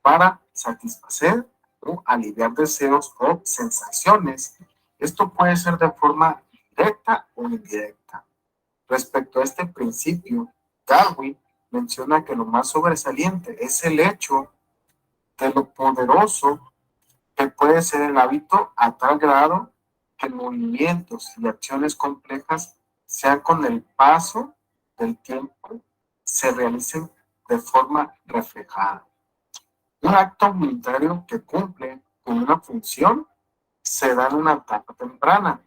para satisfacer o aliviar deseos o sensaciones. Esto puede ser de forma directa o indirecta. Respecto a este principio, Darwin menciona que lo más sobresaliente es el hecho de lo poderoso que puede ser el hábito a tal grado que movimientos y acciones complejas sean con el paso del tiempo se realicen de forma reflejada. Un acto voluntario que cumple con una función se da en una etapa temprana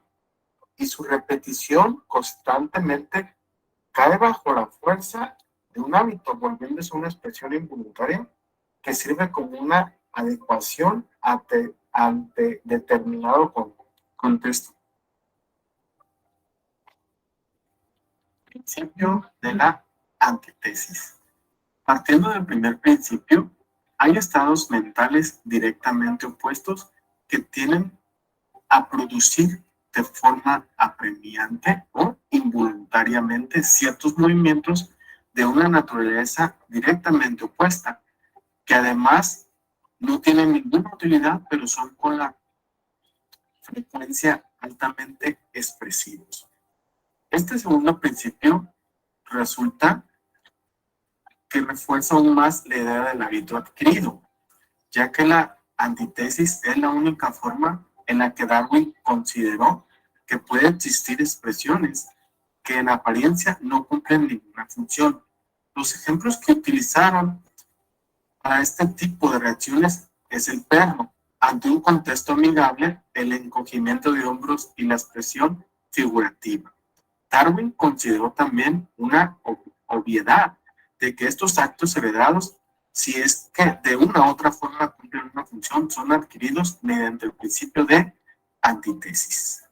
y su repetición constantemente cae bajo la fuerza de un hábito, volviéndose una expresión involuntaria que sirve como una adecuación ante determinado contexto. Principio de la antítesis. Partiendo del primer principio, hay estados mentales directamente opuestos que tienden a producir de forma apremiante o involuntariamente ciertos movimientos de una naturaleza directamente opuesta, que además no tienen ninguna utilidad, pero son con la frecuencia altamente expresivos. Este segundo principio resulta que refuerza aún más la idea del hábito adquirido, ya que la antítesis es la única forma en la que Darwin consideró que puede existir expresiones que en apariencia no cumplen ninguna función. Los ejemplos que utilizaron para este tipo de reacciones es el perro, ante un contexto amigable, el encogimiento de hombros y la expresión figurativa. Darwin consideró también una obviedad de que estos actos heredados, si es que de una u otra forma cumplen una función, son adquiridos mediante el principio de antítesis.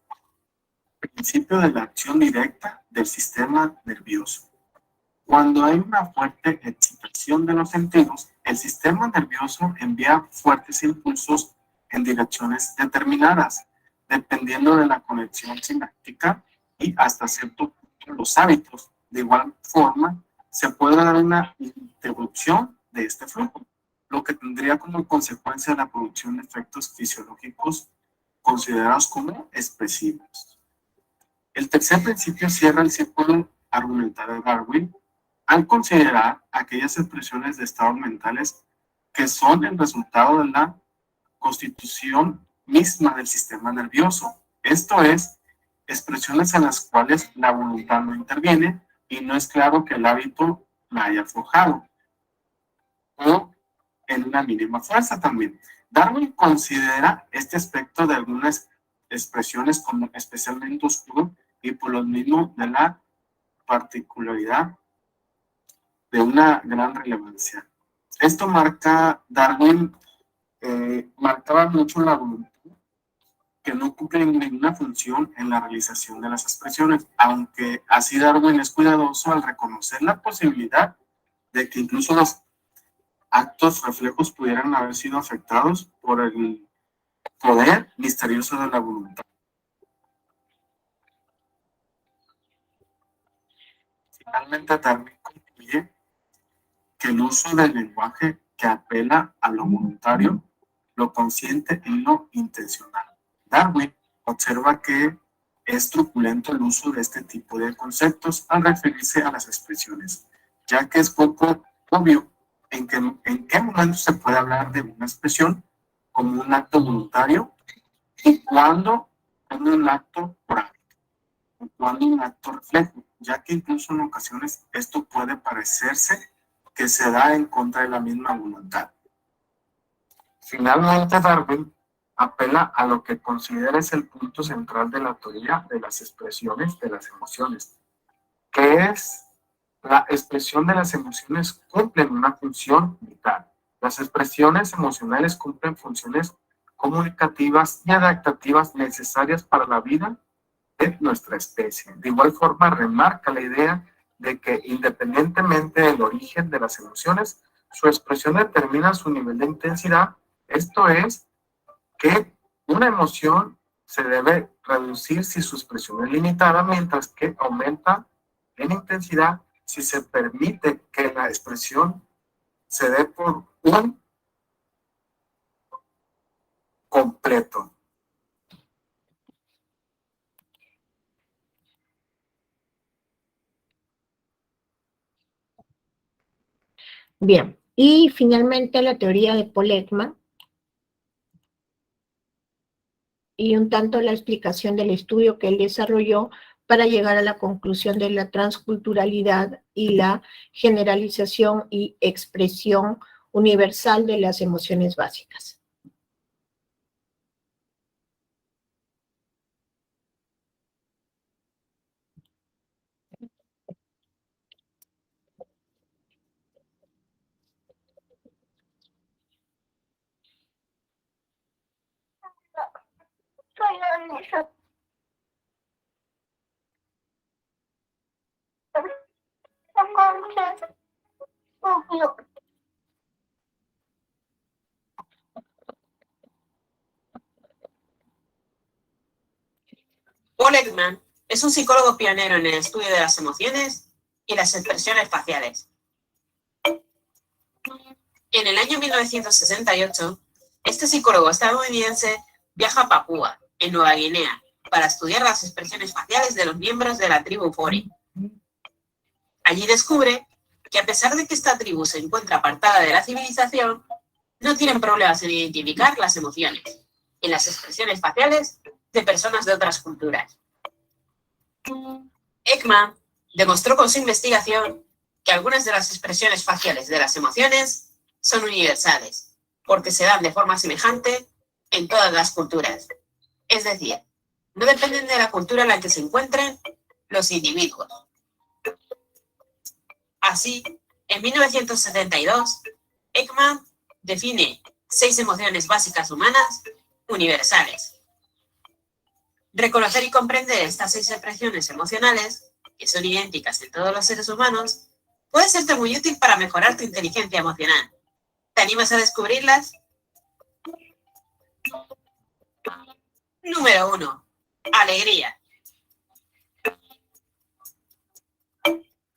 Principio de la acción directa del sistema nervioso. Cuando hay una fuerte excitación de los sentidos, el sistema nervioso envía fuertes impulsos en direcciones determinadas, dependiendo de la conexión sináptica y hasta cierto punto los hábitos. De igual forma, se puede dar una interrupción de este flujo, lo que tendría como consecuencia la producción de efectos fisiológicos considerados como expresivos. El tercer principio cierra el círculo argumental de Darwin al considerar aquellas expresiones de estados mentales que son el resultado de la constitución misma del sistema nervioso. Esto es, expresiones en las cuales la voluntad no interviene y no es claro que el hábito la haya forjado, o en una mínima fuerza también. Darwin considera este aspecto de algunas expresiones como especialmente oscuro y por lo mismo de la particularidad de una gran relevancia. Esto Darwin marcaba mucho la voluntad, que no cumple ninguna función en la realización de las expresiones, aunque así Darwin es cuidadoso al reconocer la posibilidad de que incluso los actos reflejos pudieran haber sido afectados por el poder misterioso de la voluntad. Finalmente, Darwin concluye que el uso del lenguaje que apela a lo voluntario, lo consciente y lo intencional. Darwin observa que es truculento el uso de este tipo de conceptos al referirse a las expresiones, ya que es poco obvio en qué momento se puede hablar de una expresión como un acto voluntario y cuándo como un acto por hábito, o cuándo un acto reflejo, ya que incluso en ocasiones esto puede parecerse que se da en contra de la misma voluntad. Finalmente, Darwin apela a lo que considera es el punto central de la teoría de las expresiones de las emociones, que es la expresión de las emociones cumplen una función vital. Las expresiones emocionales cumplen funciones comunicativas y adaptativas necesarias para la vida de nuestra especie. De igual forma, remarca la idea de que independientemente del origen de las emociones, su expresión determina su nivel de intensidad. Esto es, que una emoción se debe reducir si su expresión es limitada, mientras que aumenta en intensidad si se permite que la expresión se dé por un completo. Bien, y finalmente la teoría de Paul Ekman y un tanto la explicación del estudio que él desarrolló para llegar a la conclusión de la transculturalidad y la generalización y expresión universal de las emociones básicas. Paul Ekman es un psicólogo pionero en el estudio de las emociones y las expresiones faciales. En el año 1968, este psicólogo estadounidense viaja a Papúa, en Nueva Guinea, para estudiar las expresiones faciales de los miembros de la tribu Fori. Allí descubre que a pesar de que esta tribu se encuentra apartada de la civilización, no tienen problemas en identificar las emociones y las expresiones faciales de personas de otras culturas. Ekman demostró con su investigación que algunas de las expresiones faciales de las emociones son universales, porque se dan de forma semejante en todas las culturas. Es decir, no dependen de la cultura en la que se encuentren los individuos. Así, en 1972, Ekman define 6 emociones básicas humanas universales. Reconocer y comprender estas 6 expresiones emocionales, que son idénticas en todos los seres humanos, puede serte muy útil para mejorar tu inteligencia emocional. ¿Te animas a descubrirlas? Número 1. Alegría.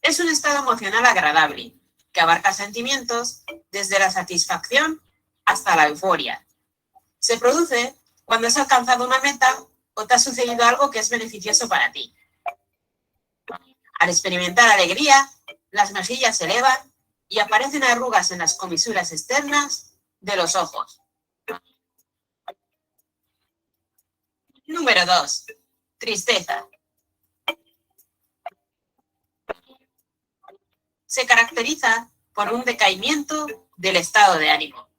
Es un estado emocional agradable, que abarca sentimientos desde la satisfacción hasta la euforia. Se produce cuando has alcanzado una meta o te ha sucedido algo que es beneficioso para ti. Al experimentar alegría, las mejillas se elevan y aparecen arrugas en las comisuras externas de los ojos. Número 2. Tristeza. Se caracteriza por un decaimiento del estado de ánimo.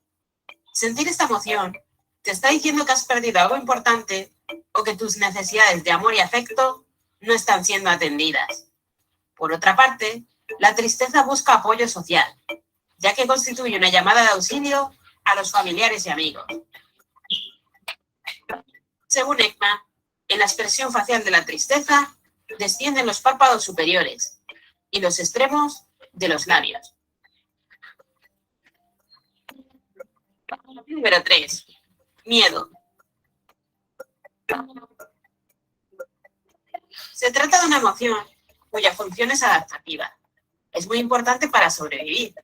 Sentir esta emoción te está diciendo que has perdido algo importante o que tus necesidades de amor y afecto no están siendo atendidas. Por otra parte, la tristeza busca apoyo social, ya que constituye una llamada de auxilio a los familiares y amigos. Según Ekman, en la expresión facial de la tristeza descienden los párpados superiores y los extremos de los labios. Número 3. Miedo. Se trata de una emoción cuya función es adaptativa. Es muy importante para sobrevivir,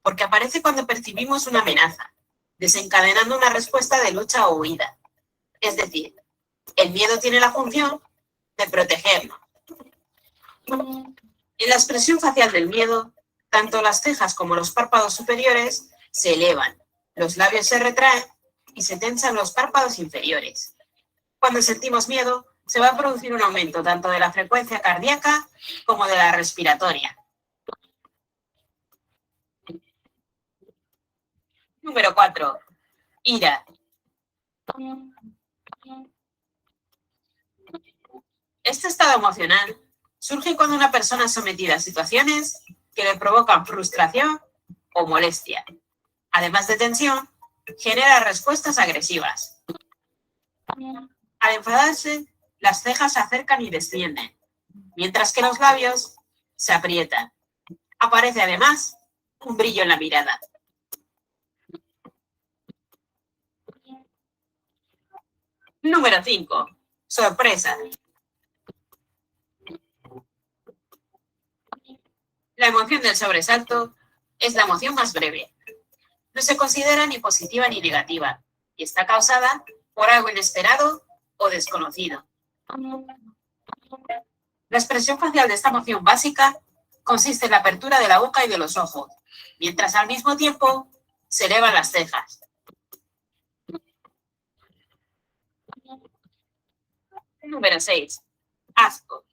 porque aparece cuando percibimos una amenaza, desencadenando una respuesta de lucha o huida. Es decir, el miedo tiene la función de protegernos. En la expresión facial del miedo, tanto las cejas como los párpados superiores se elevan, los labios se retraen y se tensan los párpados inferiores. Cuando sentimos miedo, se va a producir un aumento tanto de la frecuencia cardíaca como de la respiratoria. Número 4. Ira. Este estado emocional surge cuando una persona es sometida a situaciones que le provocan frustración o molestia. Además de tensión, genera respuestas agresivas. Al enfadarse, las cejas se acercan y descienden, mientras que los labios se aprietan. Aparece además un brillo en la mirada. Número 5. Sorpresa. La emoción del sobresalto es la emoción más breve. No se considera ni positiva ni negativa y está causada por algo inesperado o desconocido. La expresión facial de esta emoción básica consiste en la apertura de la boca y de los ojos, mientras al mismo tiempo se elevan las cejas. Número 6. Asco.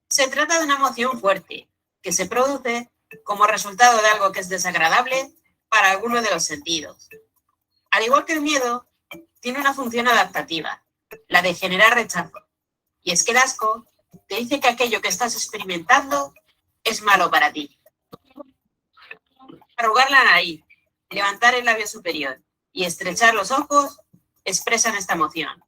Se trata de una emoción fuerte, que se produce como resultado de algo que es desagradable para alguno de los sentidos. Al igual que el miedo, tiene una función adaptativa, la de generar rechazo. Y es que el asco te dice que aquello que estás experimentando es malo para ti. Arrugar la nariz, levantar el labio superior y estrechar los ojos expresan esta emoción.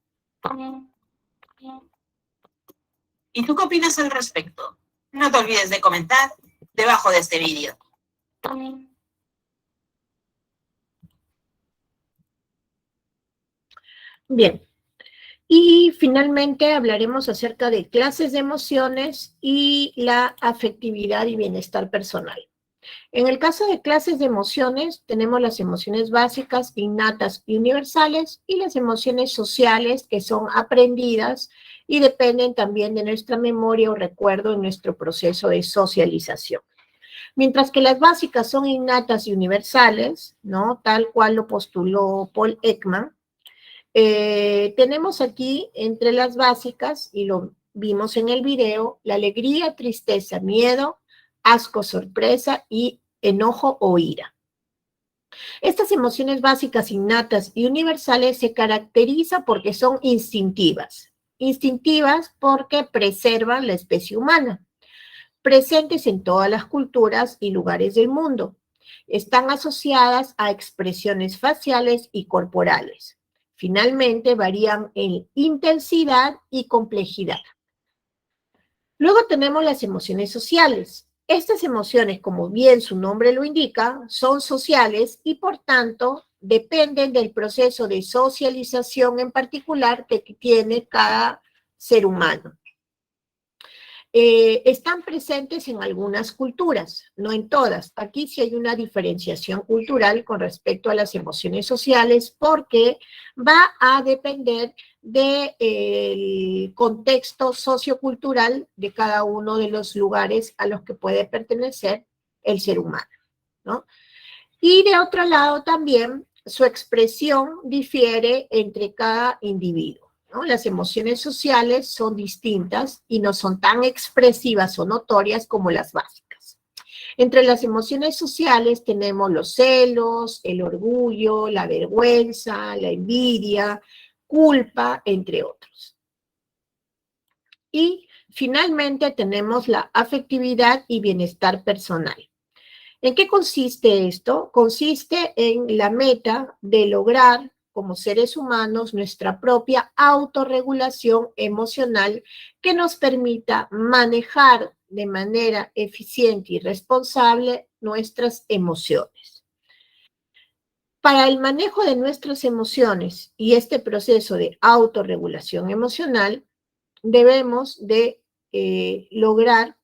¿Y tú qué opinas al respecto? No te olvides de comentar debajo de este vídeo. Bien. Y finalmente hablaremos acerca de clases de emociones y la afectividad y bienestar personal. En el caso de clases de emociones, tenemos las emociones básicas, innatas y universales, y las emociones sociales, que son aprendidas y dependen también de nuestra memoria o recuerdo en nuestro proceso de socialización. Mientras que las básicas son innatas y universales, ¿no? Tal cual lo postuló Paul Ekman, tenemos aquí entre las básicas, y lo vimos en el video, la alegría, tristeza, miedo, asco, sorpresa y enojo o ira. Estas emociones básicas, innatas y universales se caracterizan porque son instintivas. Instintivas porque preservan la especie humana, presentes en todas las culturas y lugares del mundo. Están asociadas a expresiones faciales y corporales. Finalmente, varían en intensidad y complejidad. Luego tenemos las emociones sociales. Estas emociones, como bien su nombre lo indica, son sociales y por tanto dependen del proceso de socialización en particular que tiene cada ser humano. Están presentes en algunas culturas, no en todas. Aquí sí hay una diferenciación cultural con respecto a las emociones sociales porque va a depender del contexto sociocultural de cada uno de los lugares a los que puede pertenecer el ser humano, ¿no? Y de otro lado también su expresión difiere entre cada individuo, ¿no? Las emociones sociales son distintas y no son tan expresivas o notorias como las básicas. Entre las emociones sociales tenemos los celos, el orgullo, la vergüenza, la envidia, culpa, entre otros. Y finalmente tenemos la afectividad y bienestar personal. ¿En qué consiste esto? Consiste en la meta de lograr como seres humanos nuestra propia autorregulación emocional que nos permita manejar de manera eficiente y responsable nuestras emociones. Para el manejo de nuestras emociones y este proceso de autorregulación emocional, debemos de lograr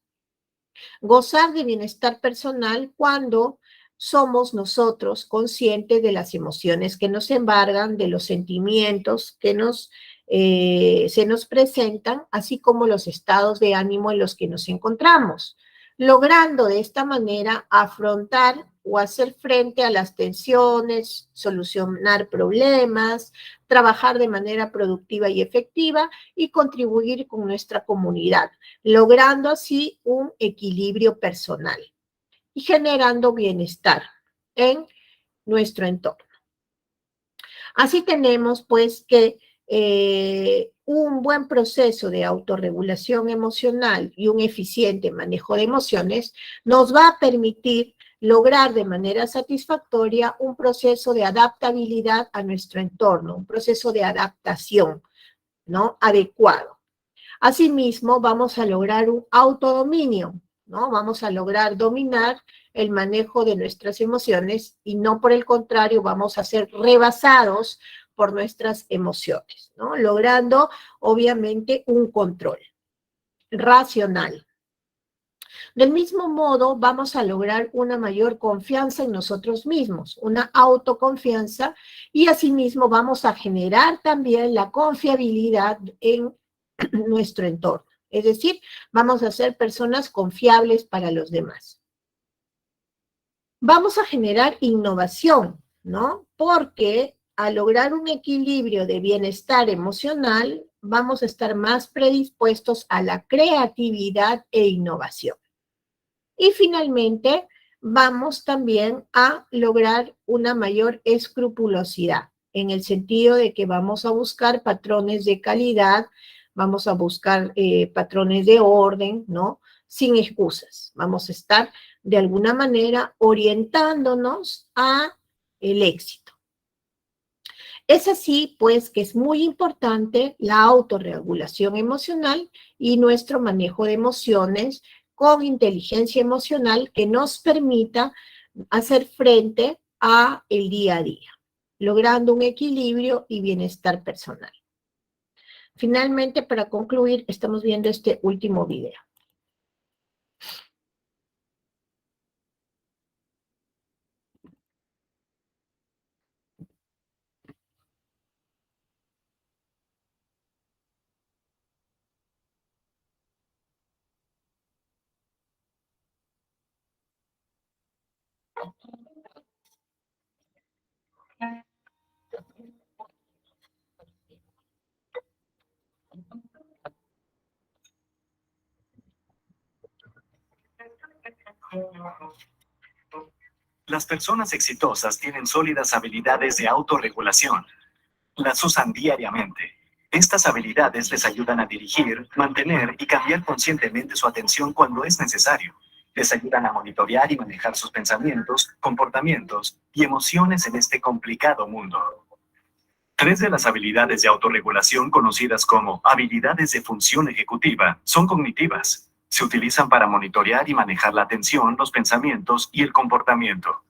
gozar de bienestar personal cuando somos nosotros conscientes de las emociones que nos embargan, de los sentimientos que se nos presentan, así como los estados de ánimo en los que nos encontramos, logrando de esta manera afrontar o hacer frente a las tensiones, solucionar problemas, trabajar de manera productiva y efectiva y contribuir con nuestra comunidad, logrando así un equilibrio personal y generando bienestar en nuestro entorno. Así tenemos pues que un buen proceso de autorregulación emocional y un eficiente manejo de emociones nos va a permitir lograr de manera satisfactoria un proceso de adaptabilidad a nuestro entorno, un proceso de adaptación, ¿no? Adecuado. Asimismo, vamos a lograr un autodominio, ¿no? Vamos a lograr dominar el manejo de nuestras emociones y no por el contrario vamos a ser rebasados por nuestras emociones, ¿no? Logrando obviamente un control racional. Del mismo modo, vamos a lograr una mayor confianza en nosotros mismos, una autoconfianza, y asimismo vamos a generar también la confiabilidad en nuestro entorno. Es decir, vamos a ser personas confiables para los demás. Vamos a generar innovación, ¿no? Porque al lograr un equilibrio de bienestar emocional, vamos a estar más predispuestos a la creatividad e innovación. Y finalmente, vamos también a lograr una mayor escrupulosidad, en el sentido de que vamos a buscar patrones de calidad, vamos a buscar patrones de orden, ¿no? Sin excusas. Vamos a estar de alguna manera orientándonos a el éxito. Es así, pues, que es muy importante la autorregulación emocional y nuestro manejo de emociones con inteligencia emocional que nos permita hacer frente a el día a día, logrando un equilibrio y bienestar personal. Finalmente, para concluir, estamos viendo este último video. Las personas exitosas tienen sólidas habilidades de autorregulación. Las usan diariamente. Estas habilidades les ayudan a dirigir, mantener y cambiar conscientemente su atención cuando es necesario. Les ayudan a monitorear y manejar sus pensamientos, comportamientos y emociones en este complicado mundo. 3 de las habilidades de autorregulación conocidas como habilidades de función ejecutiva son cognitivas. Se utilizan para monitorear y manejar la atención, los pensamientos y el comportamiento.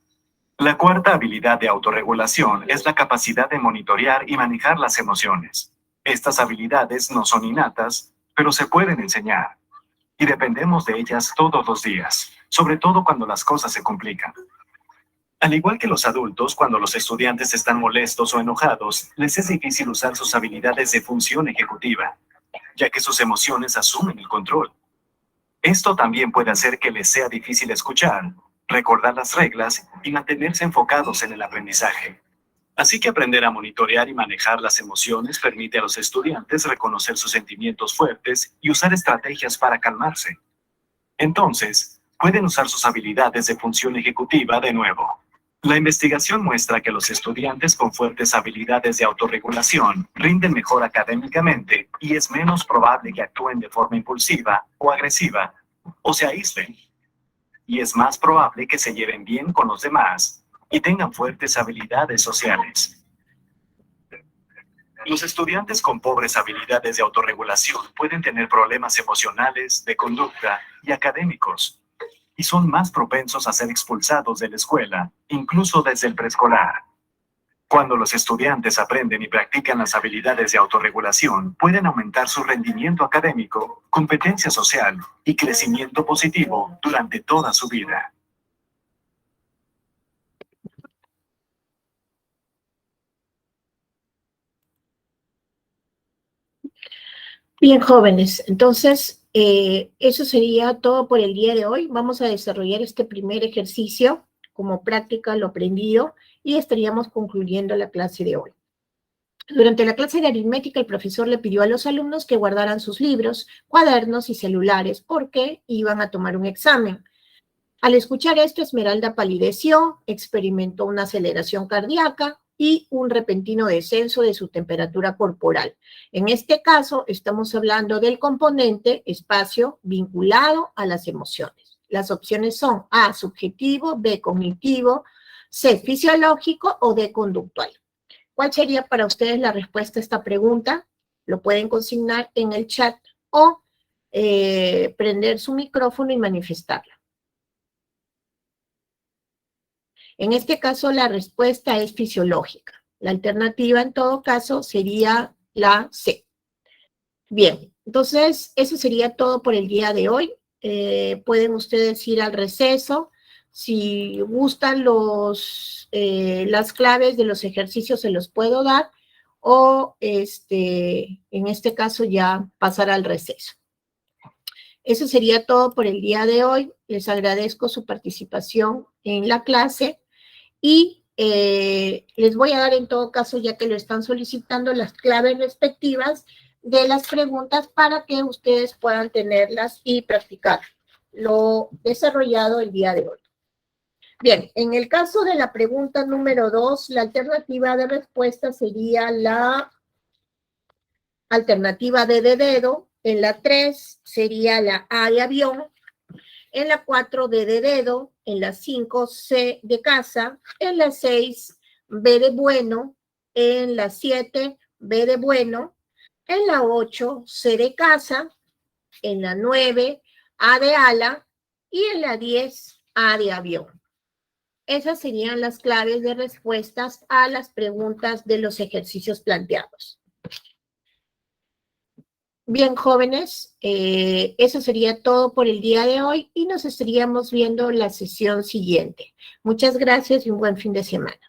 La 4ª habilidad de autorregulación es la capacidad de monitorear y manejar las emociones. Estas habilidades no son innatas, pero se pueden enseñar. Y dependemos de ellas todos los días, sobre todo cuando las cosas se complican. Al igual que los adultos, cuando los estudiantes están molestos o enojados, les es difícil usar sus habilidades de función ejecutiva, ya que sus emociones asumen el control. Esto también puede hacer que les sea difícil escuchar, recordar las reglas y mantenerse enfocados en el aprendizaje. Así que aprender a monitorear y manejar las emociones permite a los estudiantes reconocer sus sentimientos fuertes y usar estrategias para calmarse. Entonces, pueden usar sus habilidades de función ejecutiva de nuevo. La investigación muestra que los estudiantes con fuertes habilidades de autorregulación rinden mejor académicamente y es menos probable que actúen de forma impulsiva o agresiva o se aíslen. Y es más probable que se lleven bien con los demás y tengan fuertes habilidades sociales. Los estudiantes con pobres habilidades de autorregulación pueden tener problemas emocionales, de conducta y académicos, y son más propensos a ser expulsados de la escuela, incluso desde el preescolar. Cuando los estudiantes aprenden y practican las habilidades de autorregulación, pueden aumentar su rendimiento académico, competencia social y crecimiento positivo durante toda su vida. Bien, jóvenes, entonces eso sería todo por el día de hoy. Vamos a desarrollar este primer ejercicio como práctica lo aprendido y estaríamos concluyendo la clase de hoy. Durante la clase de aritmética, el profesor le pidió a los alumnos que guardaran sus libros, cuadernos y celulares porque iban a tomar un examen. Al escuchar esto, Esmeralda palideció, experimentó una aceleración cardíaca y un repentino descenso de su temperatura corporal. En este caso, estamos hablando del componente espacio vinculado a las emociones. Las opciones son A, subjetivo, B, cognitivo, C, fisiológico o D, conductual. ¿Cuál sería para ustedes la respuesta a esta pregunta? Lo pueden consignar en el chat o prender su micrófono y manifestarla. En este caso, la respuesta es fisiológica. La alternativa, en todo caso, sería la C. Bien, entonces, eso sería todo por el día de hoy. Pueden ustedes ir al receso. Si gustan las claves de los ejercicios, se los puedo dar. O, en este caso, ya pasar al receso. Eso sería todo por el día de hoy. Les agradezco su participación en la clase. Y les voy a dar en todo caso, ya que lo están solicitando, las claves respectivas de las preguntas para que ustedes puedan tenerlas y practicar lo desarrollado el día de hoy. Bien, en el caso de la pregunta número 2, la alternativa de respuesta sería la alternativa D de dedo, en la 3 sería la A de avión, en la 4 D de dedo, en la 5 C de casa, en la 6 B de bueno. En la 7, B de bueno. En la 8, C de casa. En la 9, A de ala. Y en la 10, A de avión. Esas serían las claves de respuestas a las preguntas de los ejercicios planteados. Bien, jóvenes, eso sería todo por el día de hoy y nos estaríamos viendo la sesión siguiente. Muchas gracias y un buen fin de semana.